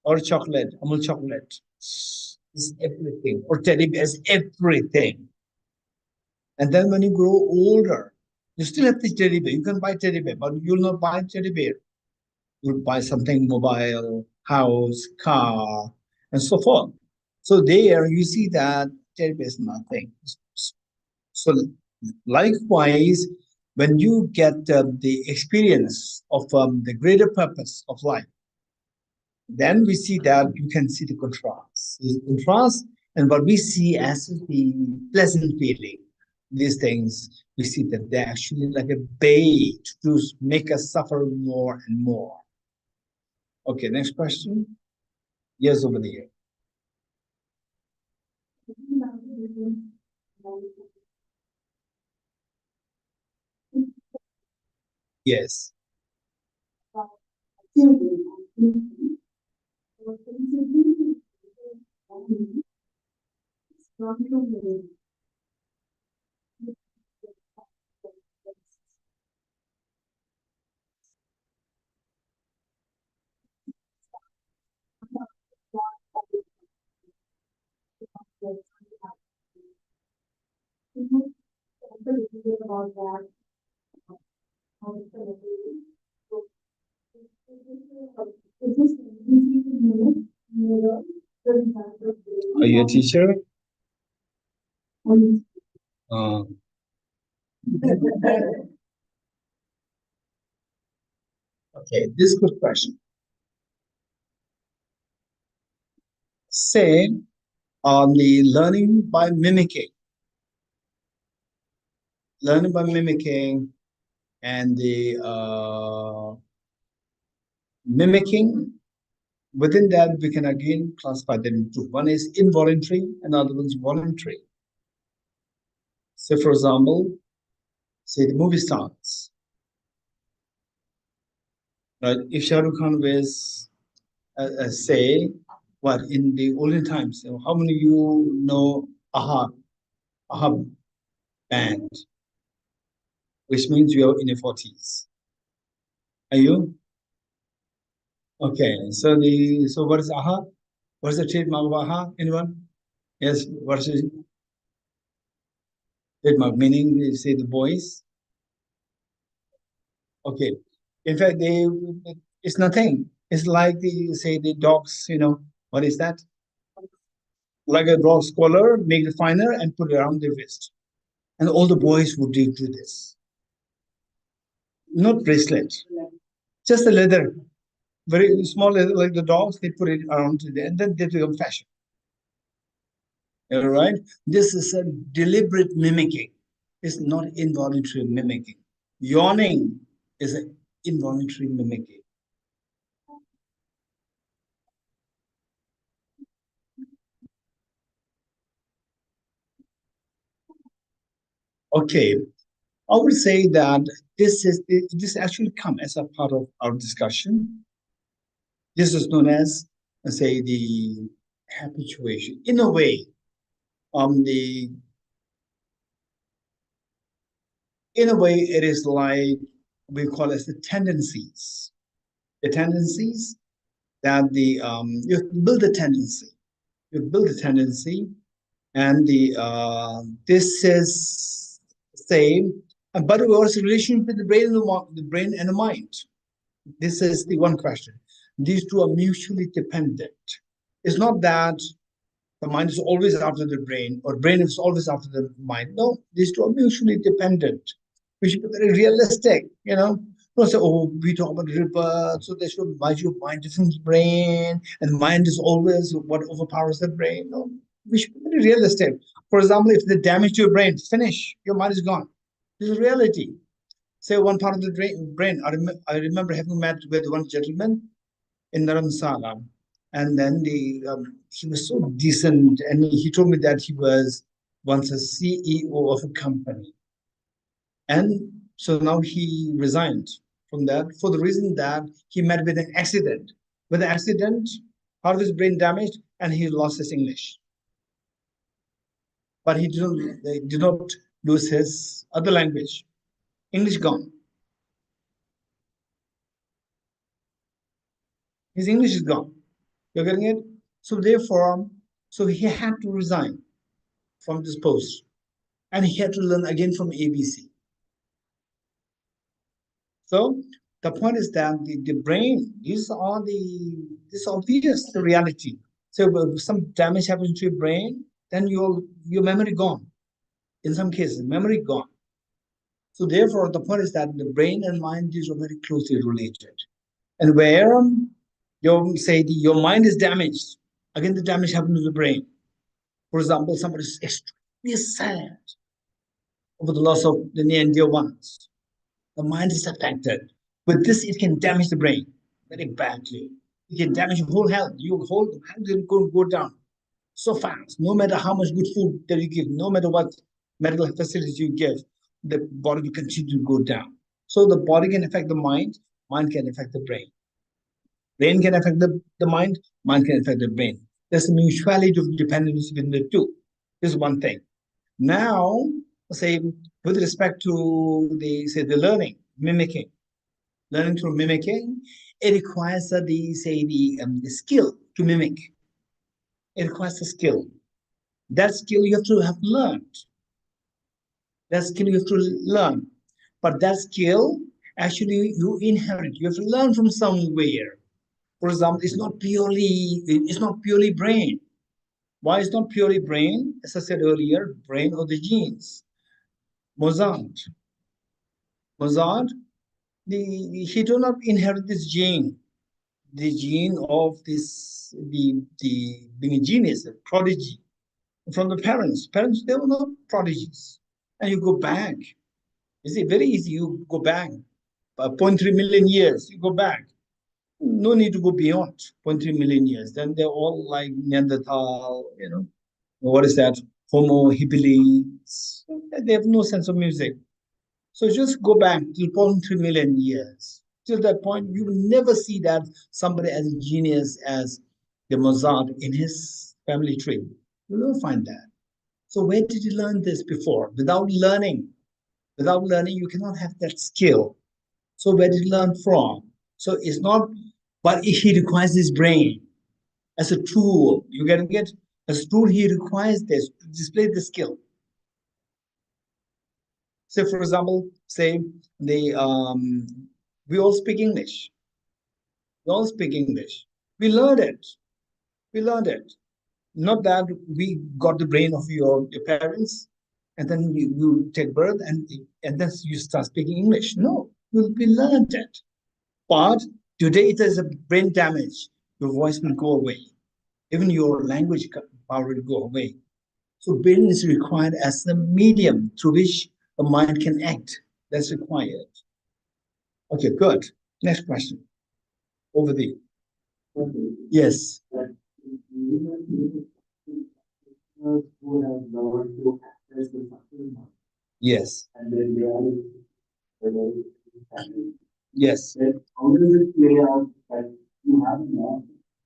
or chocolate, Amul chocolate is everything, or teddy bear is everything. And then when you grow older, you still have this teddy bear. You can buy teddy bear, but you'll not buy teddy bear. You'll buy something mobile, house, car, and so forth. So there you see that teddy bear is nothing. So likewise, when you get the experience of the greater purpose of life, then we see that you can see the contrast. The contrast and what we see as the pleasant feeling. These things, we see that they're actually like a bait to make us suffer more and more. Okay, next question. Yes, over there. Yes. Are you a teacher? Uh, okay, this is good question. Say on the learning by mimicking, and the mimicking. Within that, we can again classify them into one is involuntary, and other one's voluntary. So, for example, say the movie stars, right? If Shah Rukh Khan was, say, what in the olden times, how many of you know AHA band, which means you are in your 40s? Are you? Okay, so what is AHA? What is the trademark of AHA? Anyone? Yes, what is the trademark? Meaning, they say the voice. Okay. In fact, it's nothing. It's like the say the dogs, what is that? Like a dog's collar, make it finer and put it around their wrist. And all the boys would do this. Not bracelet, just the leather. Very small leather, like the dogs, they put it around to and then they become fashion. All right. This is a deliberate mimicking. It's not involuntary mimicking. Yawning is an involuntary mimicking. Okay, I would say that this actually come as a part of our discussion. This is known as, let's say, the habituation. In a way, the in a way, it is like we call it the tendencies. The tendencies that you build a tendency. You build a tendency, and this is same, but also relation with the brain and the brain and the mind. This is the one question. These two are mutually dependent. It's not that the mind is always after the brain or brain is always after the mind. No, these two are mutually dependent. We should be very realistic. Don't say, oh, we talk about river, so they should mind different brain, and mind is always what overpowers the brain. No, we should be very realistic. For example, if they damage your brain, finish, your mind is gone. This is reality. Say one part of the brain. I remember having met with one gentleman in Dharamsala, and then he was so decent, and he told me that he was once a CEO of a company, and so now he resigned from that for the reason that he met with an accident. With the accident, part of his brain damaged, and he lost his English. But he did not lose his other language. English gone. His English is gone. You're getting it? So therefore, so he had to resign from this post, and he had to learn again from ABC. So the point is that the brain, this is obvious the reality. So if some damage happens to your brain, then your memory gone. In some cases, memory gone. So therefore, the point is that the brain and mind is very closely related. And where your mind is damaged, again the damage happens to the brain. For example, somebody is extremely sad over the loss of the near and dear ones. The mind is affected. With this, it can damage the brain very badly. It can damage your whole health. Your whole health will go down so fast. No matter how much good food that you give, no matter what medical facilities you give, the body will continue to go down. So the body can affect the mind can affect the brain. Brain can affect the mind can affect the brain. There's a mutuality of dependence between the two. This is one thing. Now, say, with respect to the mimicking, learning through mimicking, it requires the skill to mimic. It requires a skill. That skill you have to have learned. That skill you have to learn. But that skill, actually, you inherit. You have to learn from somewhere. For example, it's not purely brain. Why it's not purely brain? As I said earlier, brain or the genes. Mozart, he did not inherit this gene, the gene of the being a genius, a prodigy, from the parents. Parents, they were not prodigies. And you go back. You see, very easy. You go back 0.3 million years. You go back. No need to go beyond 0.3 million years. Then they're all like Neanderthal, what is that? Homo habilis. They have no sense of music. So just go back to 0.3 million years. Till that point, you will never see that somebody as a genius as the Mozart in his family tree. You will find that. So where did you learn this before? Without learning, you cannot have that skill. So where did you learn from? So it's not, but he requires his brain as a tool. You getting it? As a tool, he requires this to display the skill. So, for example, say we all speak English. We all speak English. We learned it. We learned it. Not that we got the brain of your parents, and then you take birth and then you start speaking English. No, we learned it. But today there's a brain damage. Your voice will go away. Even your language power will go away. So brain is required as the medium through which the mind can act. That's required. Okay, good. Next question. Over there. Yes. Yes. Yes. How does it play out that you have more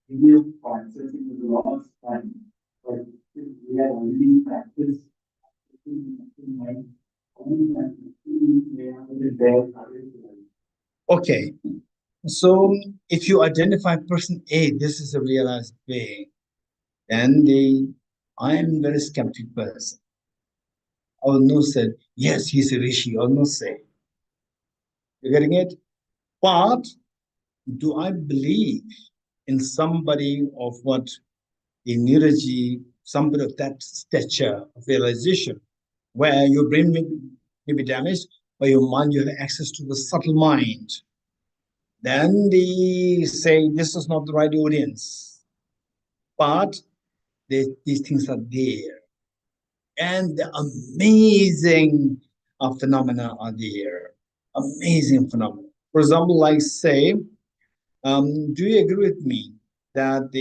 video processing with a lot of time, but we have already practiced mind, only that we have there. Okay. So if you identify person A, this is a realized being, then I am very skeptic person. I will not say, yes, he's a rishi. I will not say. You're getting it? But do I believe in somebody of what a Niraji, somebody of that stature of realization, where your brain may be damaged, but your mind, you have access to the subtle mind. Then they say this is not the right audience. But these things are there. And the amazing phenomena are there. Amazing phenomena. For example, like say, do you agree with me that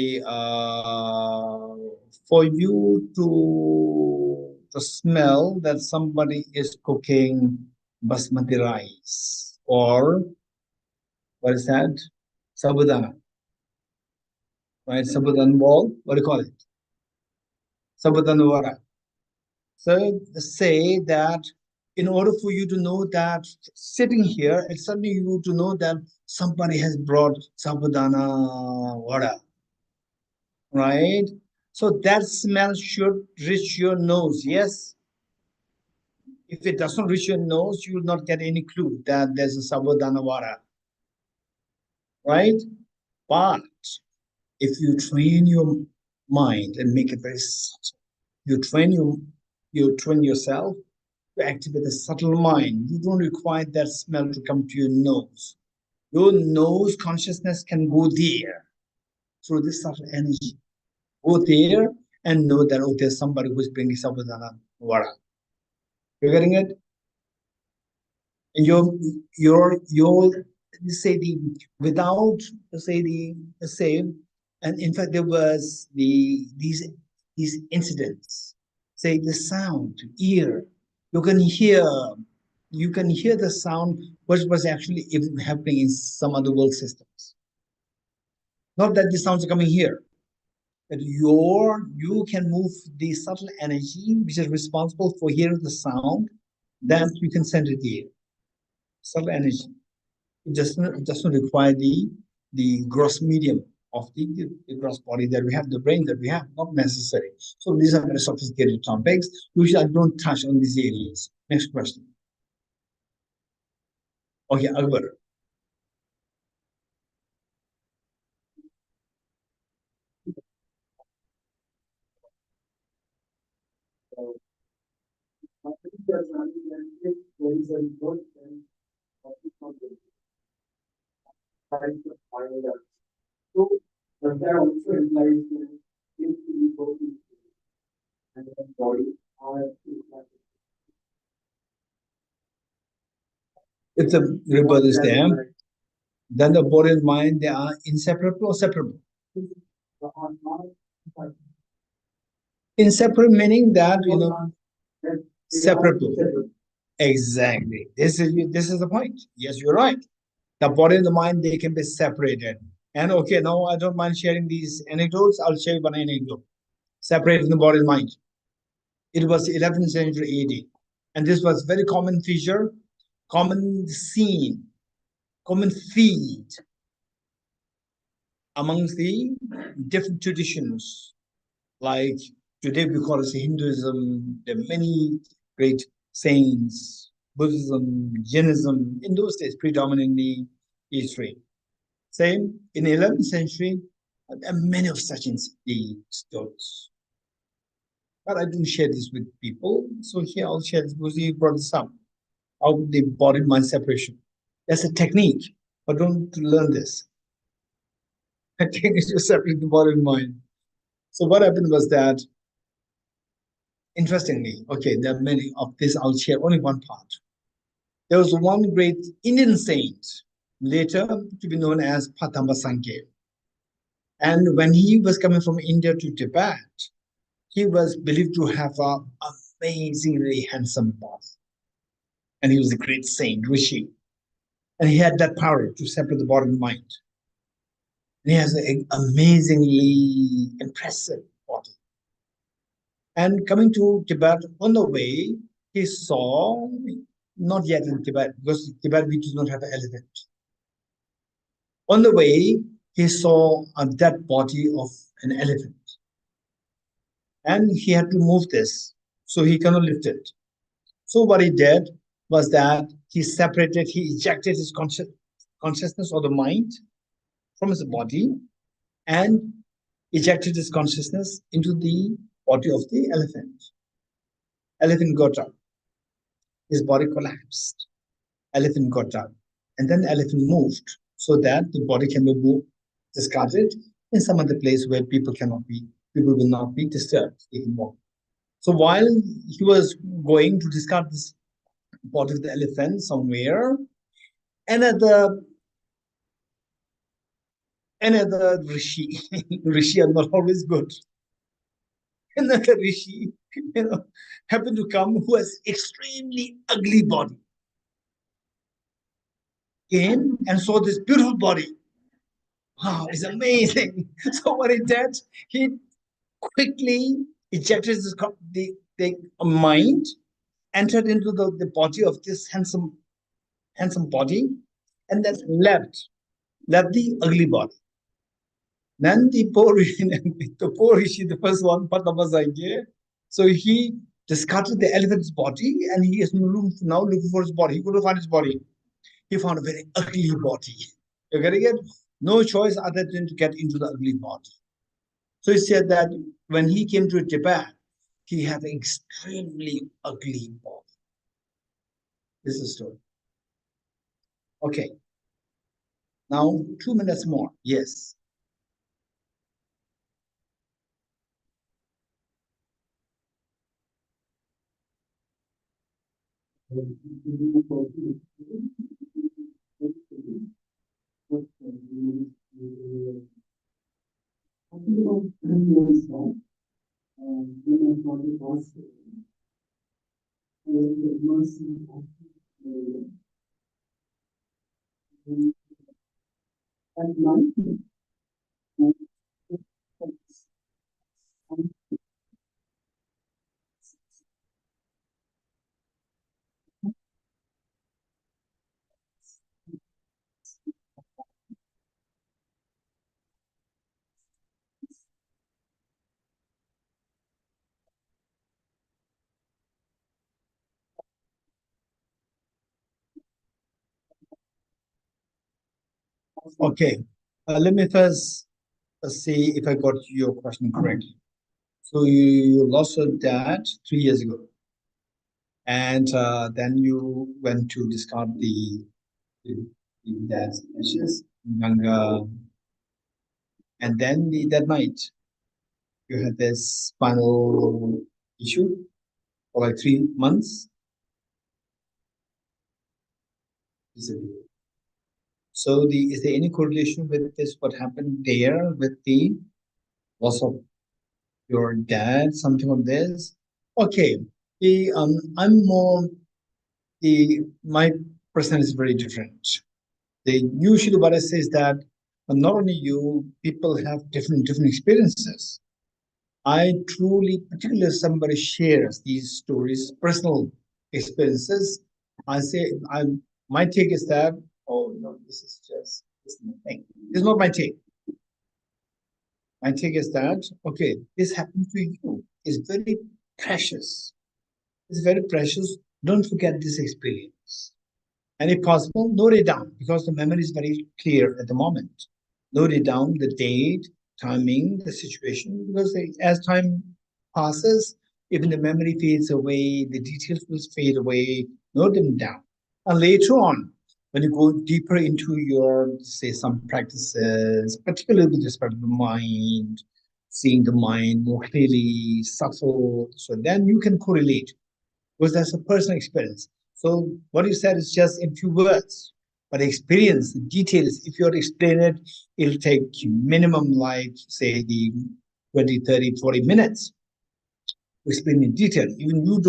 for you to smell that somebody is cooking basmati rice or what is that? Sabudana, right? Sabudana ball, what do you call it? Sabudana wara. So say that in order for you to know that sitting here, it's suddenly you to know that somebody has brought sabudana water, right? So that smell should reach your nose, yes? If it doesn't reach your nose, you will not get any clue that there's a sabudana water, right? But if you train your mind and make it very subtle, you train yourself to activate the subtle mind. You don't require that smell to come to your nose. Your nose consciousness can go there through this subtle energy. Go there and know that, oh, there's somebody who's bringing sabudana vara. You're getting it? And your say the without say the same, and in fact there was these incidents. Say the sound, ear. You can hear the sound which was actually even happening in some other world systems. Not that the sounds are coming here, but you can move the subtle energy which is responsible for hearing the sound, then you can send it here. Subtle energy. It doesn't require the gross medium of the gross body that we have, the brain that we have, not necessary. So these are very sophisticated topics. Usually I don't touch on these areas. Next question. Okay, Akbar. So, does that also implies that if we go to and the body or If the rebirth is there, then the body and mind, they are inseparable or separable. Inseparable meaning that, separable. Exactly. This is the point. Yes, you're right. The body and the mind, they can be separated. And okay, now I don't mind sharing these anecdotes. I'll share one anecdote. Separating the body and mind. It was 11th century AD. And this was very common feature, common scene, common feat amongst the different traditions. Like today we call it Hinduism. There are many great saints, Buddhism, Jainism. In those days, predominantly these three. Same in 11th century, many of such stories. But I didn't share this with people. So here I'll share this because you brought this up. How the body mind separation. That's a technique, but don't learn this. I think it's to separate the body and mind. So what happened was that, interestingly, okay, there are many of this. I'll share only one part. There was one great Indian saint, later to be known as Padma Sangye. And when he was coming from India to Tibet, he was believed to have an amazingly handsome body. And he was a great saint, Rishi. And he had that power to separate the body and mind. And he has an amazingly impressive body. And coming to Tibet, on the way, he saw, not yet in Tibet, because in Tibet we do not have an elephant. On the way, he saw a dead body of an elephant. And he had to move this, so he cannot lift it. So what he did was that he ejected his consciousness or the mind from his body and ejected his consciousness into the body of the elephant. Elephant got up. His body collapsed. Elephant got up. And then the elephant moved so that the body can be moved, discarded in some other place where people will not be disturbed anymore. So while he was going to discard this body of the elephant somewhere, another rishi, rishi are not always good. Another rishi, happened to come who has extremely ugly body. Came and saw this beautiful body. Wow, it's amazing. So what he did, he quickly ejected the mind, entered into the body of this handsome body, and then left the ugly body. Then the poor rishi, the first one, Padma Sangye, so he discarded the elephant's body and he is now looking for his body. He couldn't find his body. He found a very ugly body. You're getting it? No choice other than to get into the ugly body. So he said that when he came to Tibet, he had an extremely ugly body. This is the story. Okay. Now 2 minutes more. Yes. Okay. Let me first see if I got your question correctly. So you lost your dad 3 years ago, and then you went to discard the, the dad's ashes, and then that night you had this spinal issue for like 3 months. Disappeared. So is there any correlation with this? What happened there with the loss of your dad? Something of this? Okay. I'm more my personality is very different. The usually what I say is that not only you, people have different experiences. I truly, particularly if somebody shares these stories, personal experiences, I say my take is that, oh no, this is my thing. This is not my take. My take is that, okay, this happened to you. It's very precious. It's very precious. Don't forget this experience. And if possible, note it down because the memory is very clear at the moment. Note it down, the date, timing, the situation, because as time passes, even the memory fades away, the details will fade away. Note them down. And later on, when you go deeper into your, say, some practices, particularly with respect to the mind, seeing the mind more clearly, subtle, so then you can correlate because that's a personal experience. So what you said is just in few words, but experience, the details, if you were to explain it, it'll take minimum like, say, the 20, 30, 40 minutes to explain in detail. Even you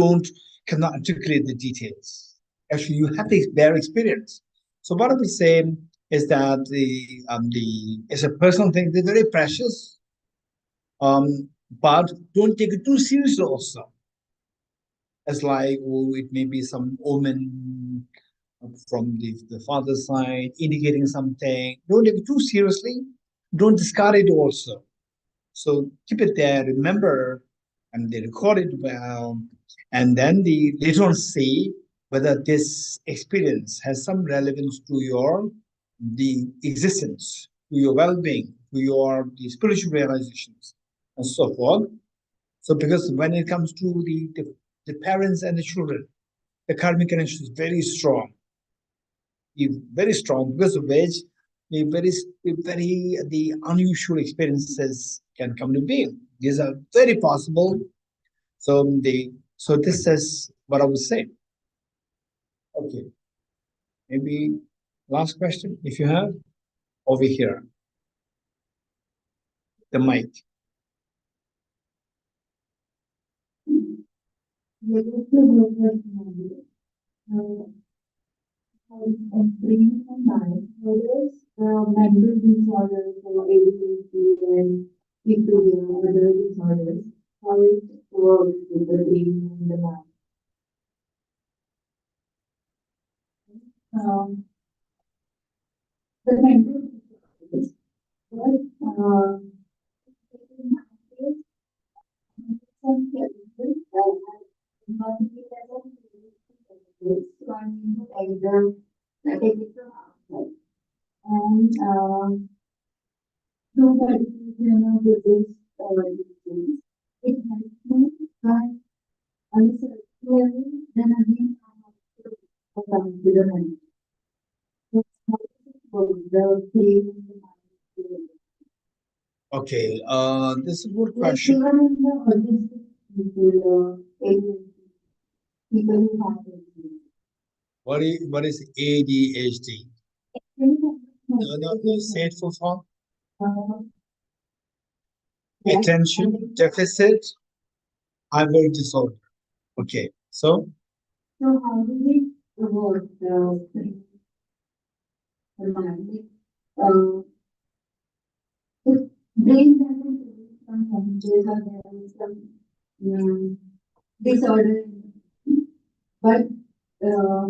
cannot articulate the details. Actually, you have their experience. So what I would say is that it's a personal thing. They're very precious, but don't take it too seriously also as like, oh, it may be some omen from the father's side indicating something. Don't take it too seriously. Don't discard it also. So keep it there, remember, and they record it well, and then the later on see whether this experience has some relevance to the existence, to your well-being, to your the spiritual realizations, and so forth. So because when it comes to the parents and the children, the karmic connection is very strong, because of which the unusual experiences can come to being. These are very possible. So this is what I would say. Okay, maybe last question if you have over here, the mic. Bringing in mind whether it's mental disorders or ADHD and schizophrenia or other disorders, how it works with the brain and the mind. Um, the mental disorders, but in my case, some cases so I need to take it from outside. And through meditation or Buddhist things, it helps me by understanding clearly, then again I have to to the mind. So how does it work? The pain in the mind. Okay, this is a good Like question. even in the autistic people, people who have it. What is ADHD? No, say it for fun. Uh, Attention deficit hyper disorder. Okay, so so how do we work the mind? Uh, if brain doesn't release some chemicals or there is some disorder, but uh,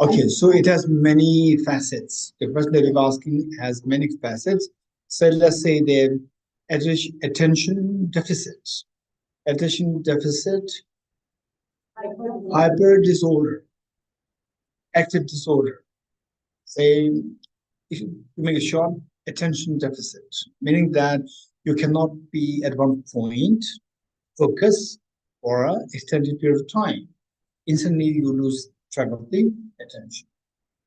okay, so it has many facets. The question that you're asking has many facets. So let's say the attention deficit, attention deficit, hyper disorder, active disorder. Say, if you make it short, attention deficit, meaning that you cannot be at one point focus for an extended period of time. Instantly, you lose track of the attention.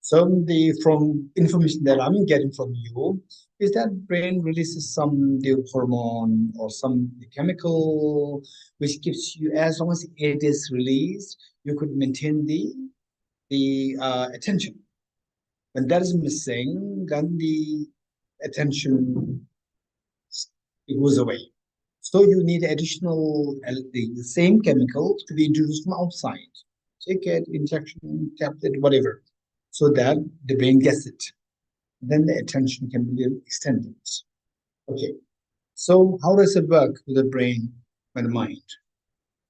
So the from information that I'm getting from you is that brain releases some the hormone or some chemical which gives you, as long as it is released, you could maintain the attention. When that is missing, then the attention it goes away. So you need additional the same chemical to be introduced from outside. Take it, injection, tablet, whatever, so that the brain gets it. Then the attention can be extended. Okay. So how does it work with the brain and the mind?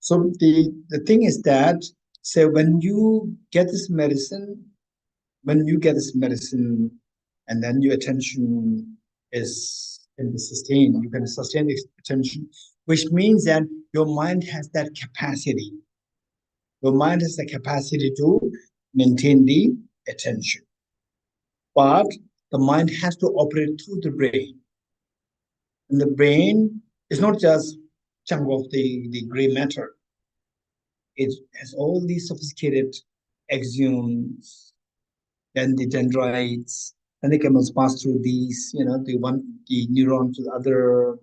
So the thing is that, say when you get this medicine, when you get this medicine and then your attention is can be sustained, you can sustain the attention, which means that your mind has that capacity. Your mind has the capacity to maintain the attention. But the mind has to operate through the brain. And the brain is not just chunk of the gray matter. It has all these sophisticated axons, then the dendrites, and they can also pass through these, the neuron to the other.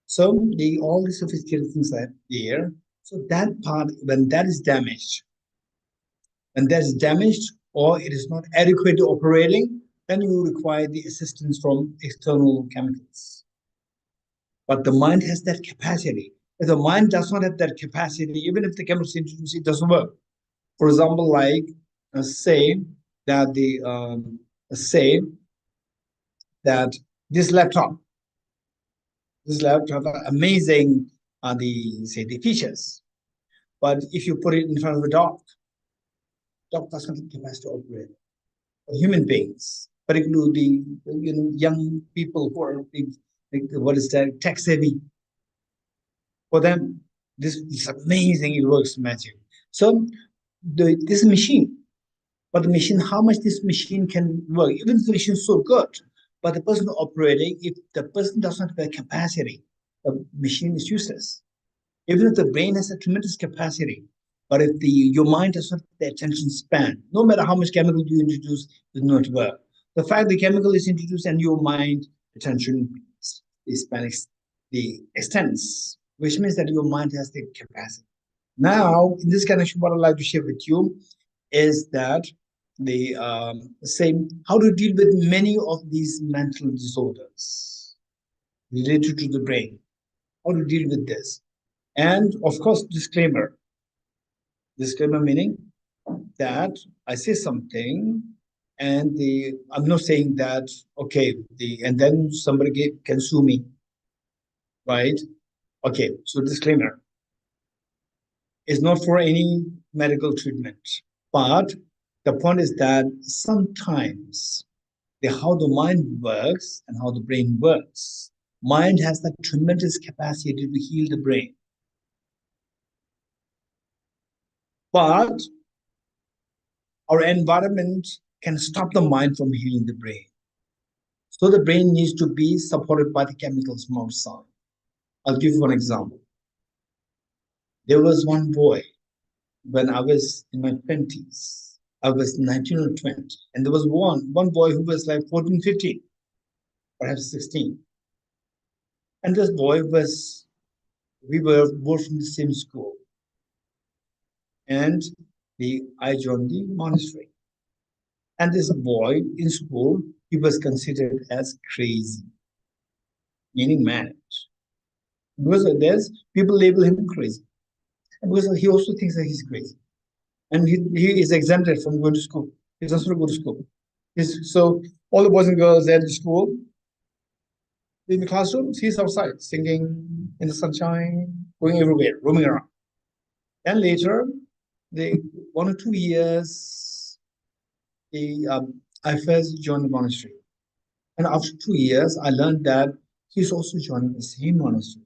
So the all the sophisticated things are there. So that part, when that is damaged or it is not adequately operating, then you require the assistance from external chemicals. But the mind has that capacity. If the mind does not have that capacity, even if the chemicals introduced, it doesn't work. For example, like say that the say that this laptop, amazing the features, but if you put it in front of a dog does not have the capacity to operate. Human beings, particularly the young people who are what is that tech savvy, for them this is amazing. It works magic. So this machine, but the machine, how much this machine can work, even if the machine is so good, but the person operating, if the person does not have the capacity, the machine is useless. Even if the brain has a tremendous capacity, but if your mind does not have the attention span, no matter how much chemical you introduce, it will not work. The fact the chemical is introduced and your mind attention span extends, which means that your mind has the capacity. Now, in this connection, what I'd like to share with you is that the same how to deal with many of these mental disorders related to the brain, how to deal with this. And of course, disclaimer meaning that I say something and I'm not saying that okay and then somebody can sue me, right? Okay, so disclaimer is not for any medical treatment, but the point is that sometimes how the mind works and how the brain works, mind has that tremendous capacity to heal the brain, but our environment can stop the mind from healing the brain. So the brain needs to be supported by the chemicals from outside. I'll give you one example. There was one boy when I was in my 20s. I was 19 or 20, and there was one boy who was like 14, 15, perhaps 16. And this boy was, we were both from the same school. And I joined the monastery. And this boy in school, he was considered as crazy, meaning mad. Because there's people label him crazy. And because he also thinks that he's crazy. And he is exempted from going to school. He doesn't go to school. So all the boys and girls at the school, in the classrooms, he's outside singing in the sunshine, going everywhere, roaming around. And later, 1 or 2 years, I first joined the monastery. And after 2 years, I learned that he's also joining the same monastery.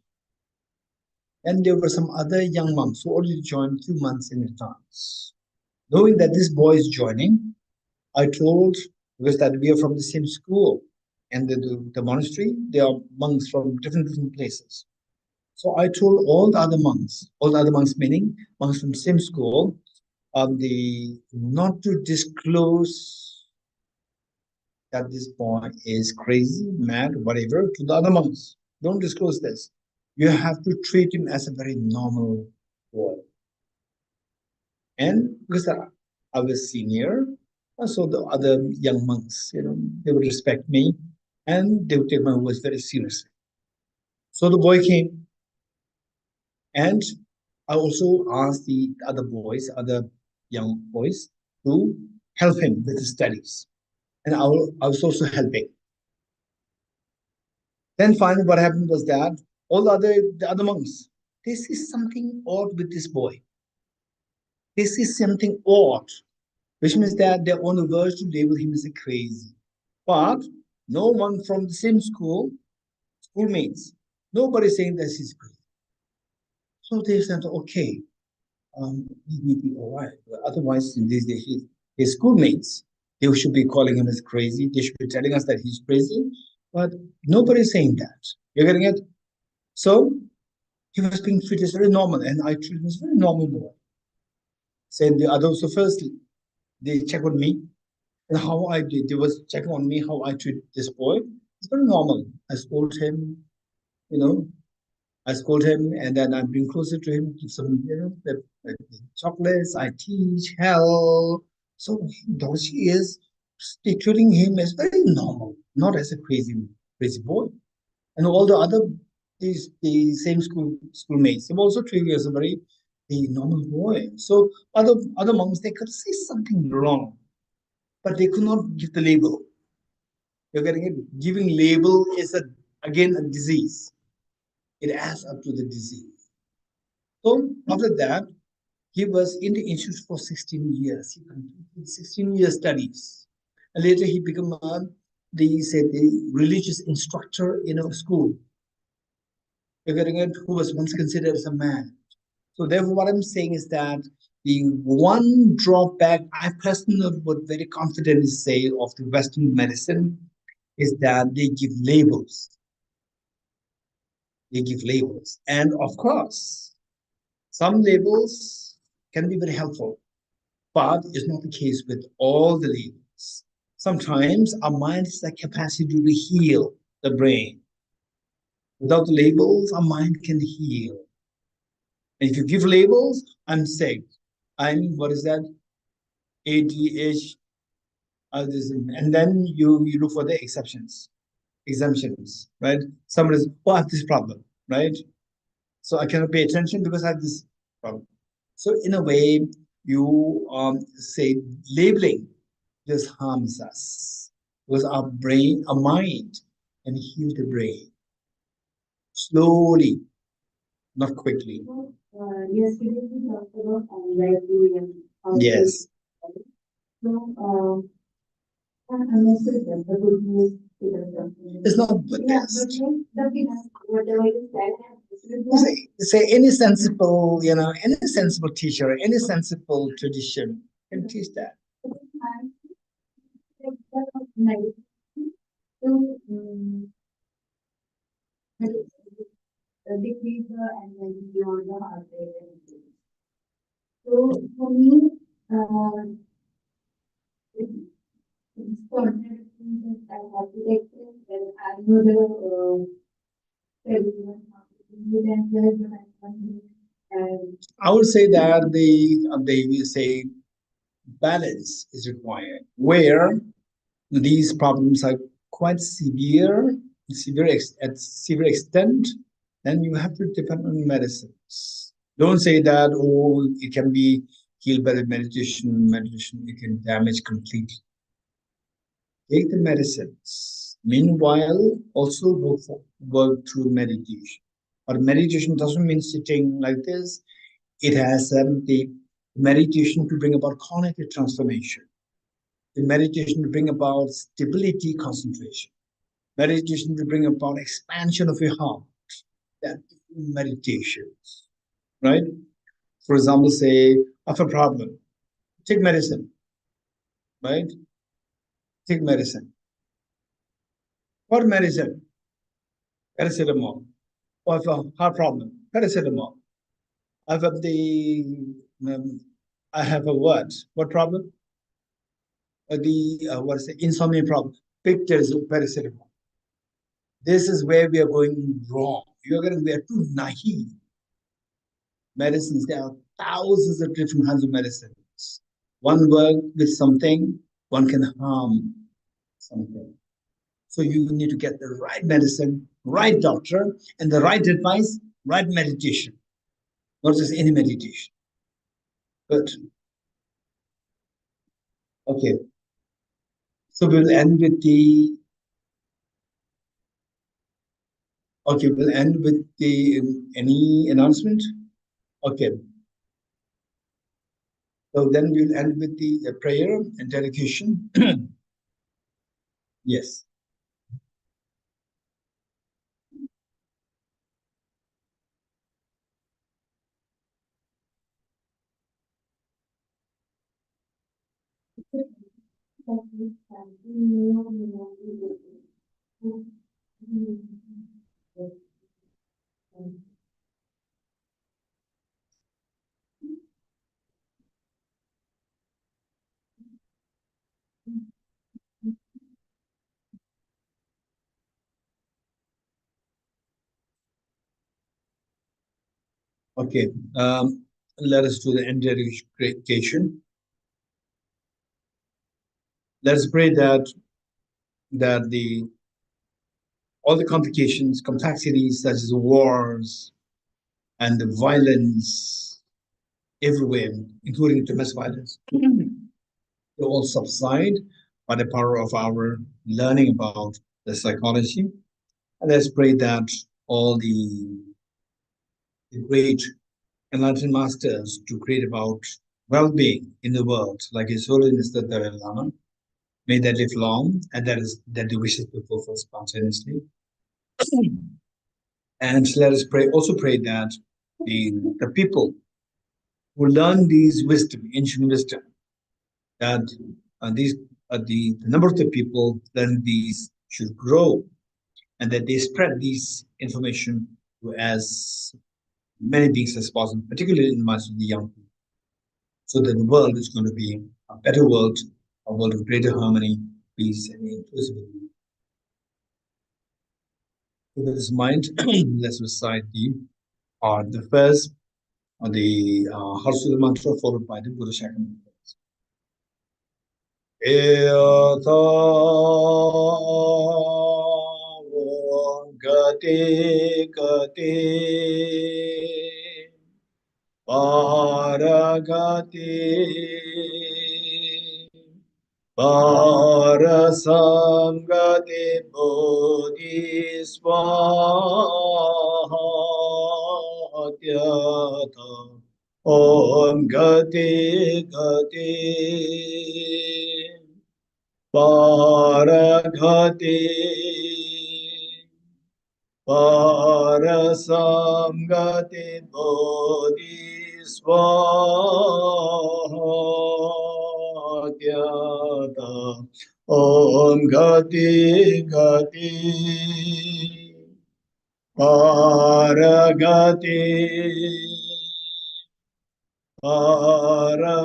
And there were some other young monks who already joined 2 months in advance. Knowing that this boy is joining, I told, because that we are from the same school, and the monastery, they are monks from different places. So I told all the other monks meaning monks from the same school, not to disclose that this boy is crazy, mad, whatever, to the other monks. Don't disclose this. You have to treat him as a very normal boy. And because I was senior, so the other young monks, they would respect me and they would take my words very seriously. So the boy came, and I also asked the other young boys, to help him with his studies. And I was also helping. Then finally, what happened was that all the other monks, this is something odd with this boy. This is something odd, which means that they're on the verge to label him as a crazy. But no one from the same schoolmates, nobody saying that he's crazy. So they said, okay, he may be all right. But otherwise, in these days, his schoolmates, they should be calling him as crazy. They should be telling us that he's crazy. But nobody's saying that. You're getting it? So he was being treated as very normal, and I treated him as a very normal boy. Saying the others, so firstly, they check on me and how I did. They was checking on me how I treat this boy. It's very normal. I scold him, you know, I scold him, and then I bring closer to him, give some, the chocolates. I teach hell. So though she is treating him as very normal, not as a crazy boy. And all the other the same schoolmates, they were also treating him as a very normal boy. So other monks, they could see something wrong, but they could not give the label. You're getting it? Giving label is again a disease. It adds up to the disease. So after that, he was in the institute for 16 years. He completed 16-year studies. And later he became the religious instructor in a school. You're getting it? Who was once considered as a man. So therefore, what I'm saying is that the one drawback I personally would very confidently say of the Western medicine is that they give labels. They give labels. And of course, some labels can be very helpful, but it's not the case with all the labels. Sometimes our mind has the capacity to heal the brain. Without labels, our mind can heal. And if you give labels, I'm sick. What is that? ADH, and then you look for the exemptions, right? Somebody says, oh, I have this problem, right? So I cannot pay attention because I have this problem. So in a way, you say labeling just harms us because our mind can heal the brain slowly, not quickly. Yesterday we talked about anxiety and how Yes. so I understood that the good news It's not the yeah, best. but whatever you said, Say any sensible, any sensible teacher, any sensible tradition can teach that. to decrease the anxiety or the heart rate. So for me, contradicting that architecture, that I know the traditional marketing and the and I would say that they will say balance is required, where these problems are quite at severe extent, then you have to depend on medicines. Don't say that, oh, it can be healed by the meditation. Meditation, it can damage completely. Take the medicines. Meanwhile, also work through meditation. But meditation doesn't mean sitting like this. It has the meditation to bring about cognitive transformation. The meditation to bring about stability, concentration. Meditation to bring about expansion of your heart. That meditations, right? For example, say, I have a problem. Take medicine, right? Take medicine. What medicine? Paracetamol. I have a heart problem. Paracetamol. I have um, I have a what? What problem? What is the insomnia problem? Pick paracetamol. This is where we are going wrong. We are too naive. Medicines, there are thousands of different kinds of medicines. One work with something, one can harm something. So you need to get the right medicine, right doctor, and the right advice, right meditation, not just any meditation. Good. Okay. So we'll end with the. Okay, we'll end with the any announcement. Okay. So then we'll end with the prayer and dedication. Yes. Okay. Let us do the end dedication. Let's pray that the all the complications, complexities such as wars and the violence everywhere, including domestic violence, they all subside by the power of our learning about the psychology. And let's pray that all the great enlightened masters to create about well-being in the world, like His Holiness the Dalai Lama, may they live long, and that the wishes be fulfilled spontaneously. And let us pray, also pray that the people who learn these wisdom, ancient wisdom, that the number of the people learning these should grow, and that they spread these information to as many beings as possible, particularly in the minds of the young people, so that the world is going to be a better world, a world of greater harmony, peace, and inclusivity. With this mind, let's recite the first the Harsuda mantra followed by the Buddha Shaka mantra. Eyata gate gate paragate Parasangate Bodhisvatyata Om Gate Gate Paragate Parasangate Bodhisvatyata Om Gati Gati Paragati Parasamgati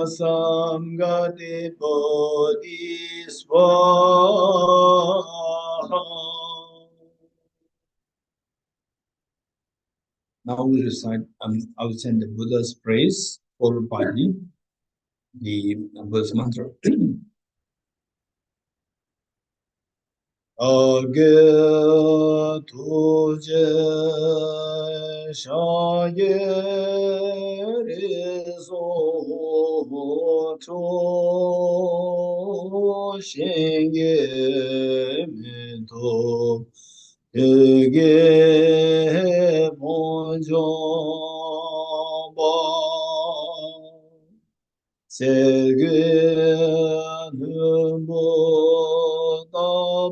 Bodhisvatyata Now we recite, I will send the Buddha's praise followed by the Buddha's mantra. Age tuje shaye rizo to shinge mito ege bonjo ba 세계는 보다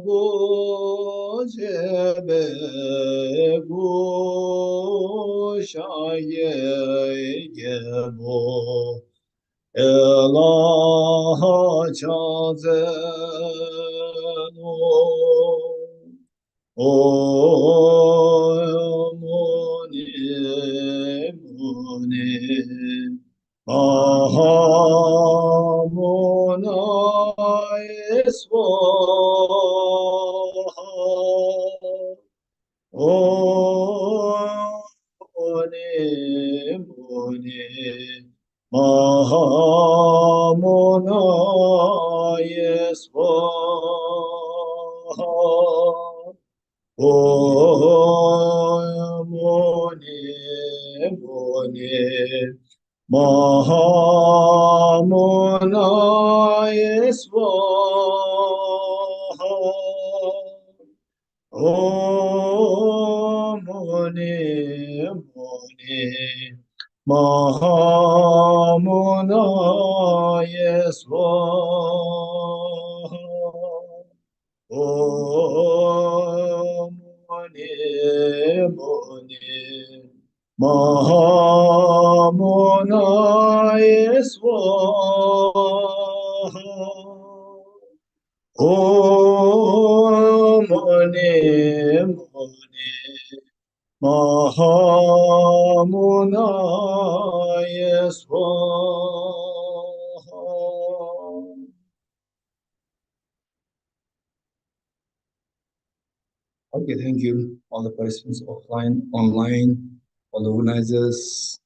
보제베고 샤예게보 엘라 자제노 오모니 무니 Mahamuna Swaha Om Muni Muni Mahamuna Swaha Om Muni Muni Mahamuna Swaha Om Muni Muni Mahamuna Swaha Om Muni Muni Mahamuna Swaha Om Muni Muni Mahamuna Swaha. Okay, thank you. All the participants offline, online, all the organizers,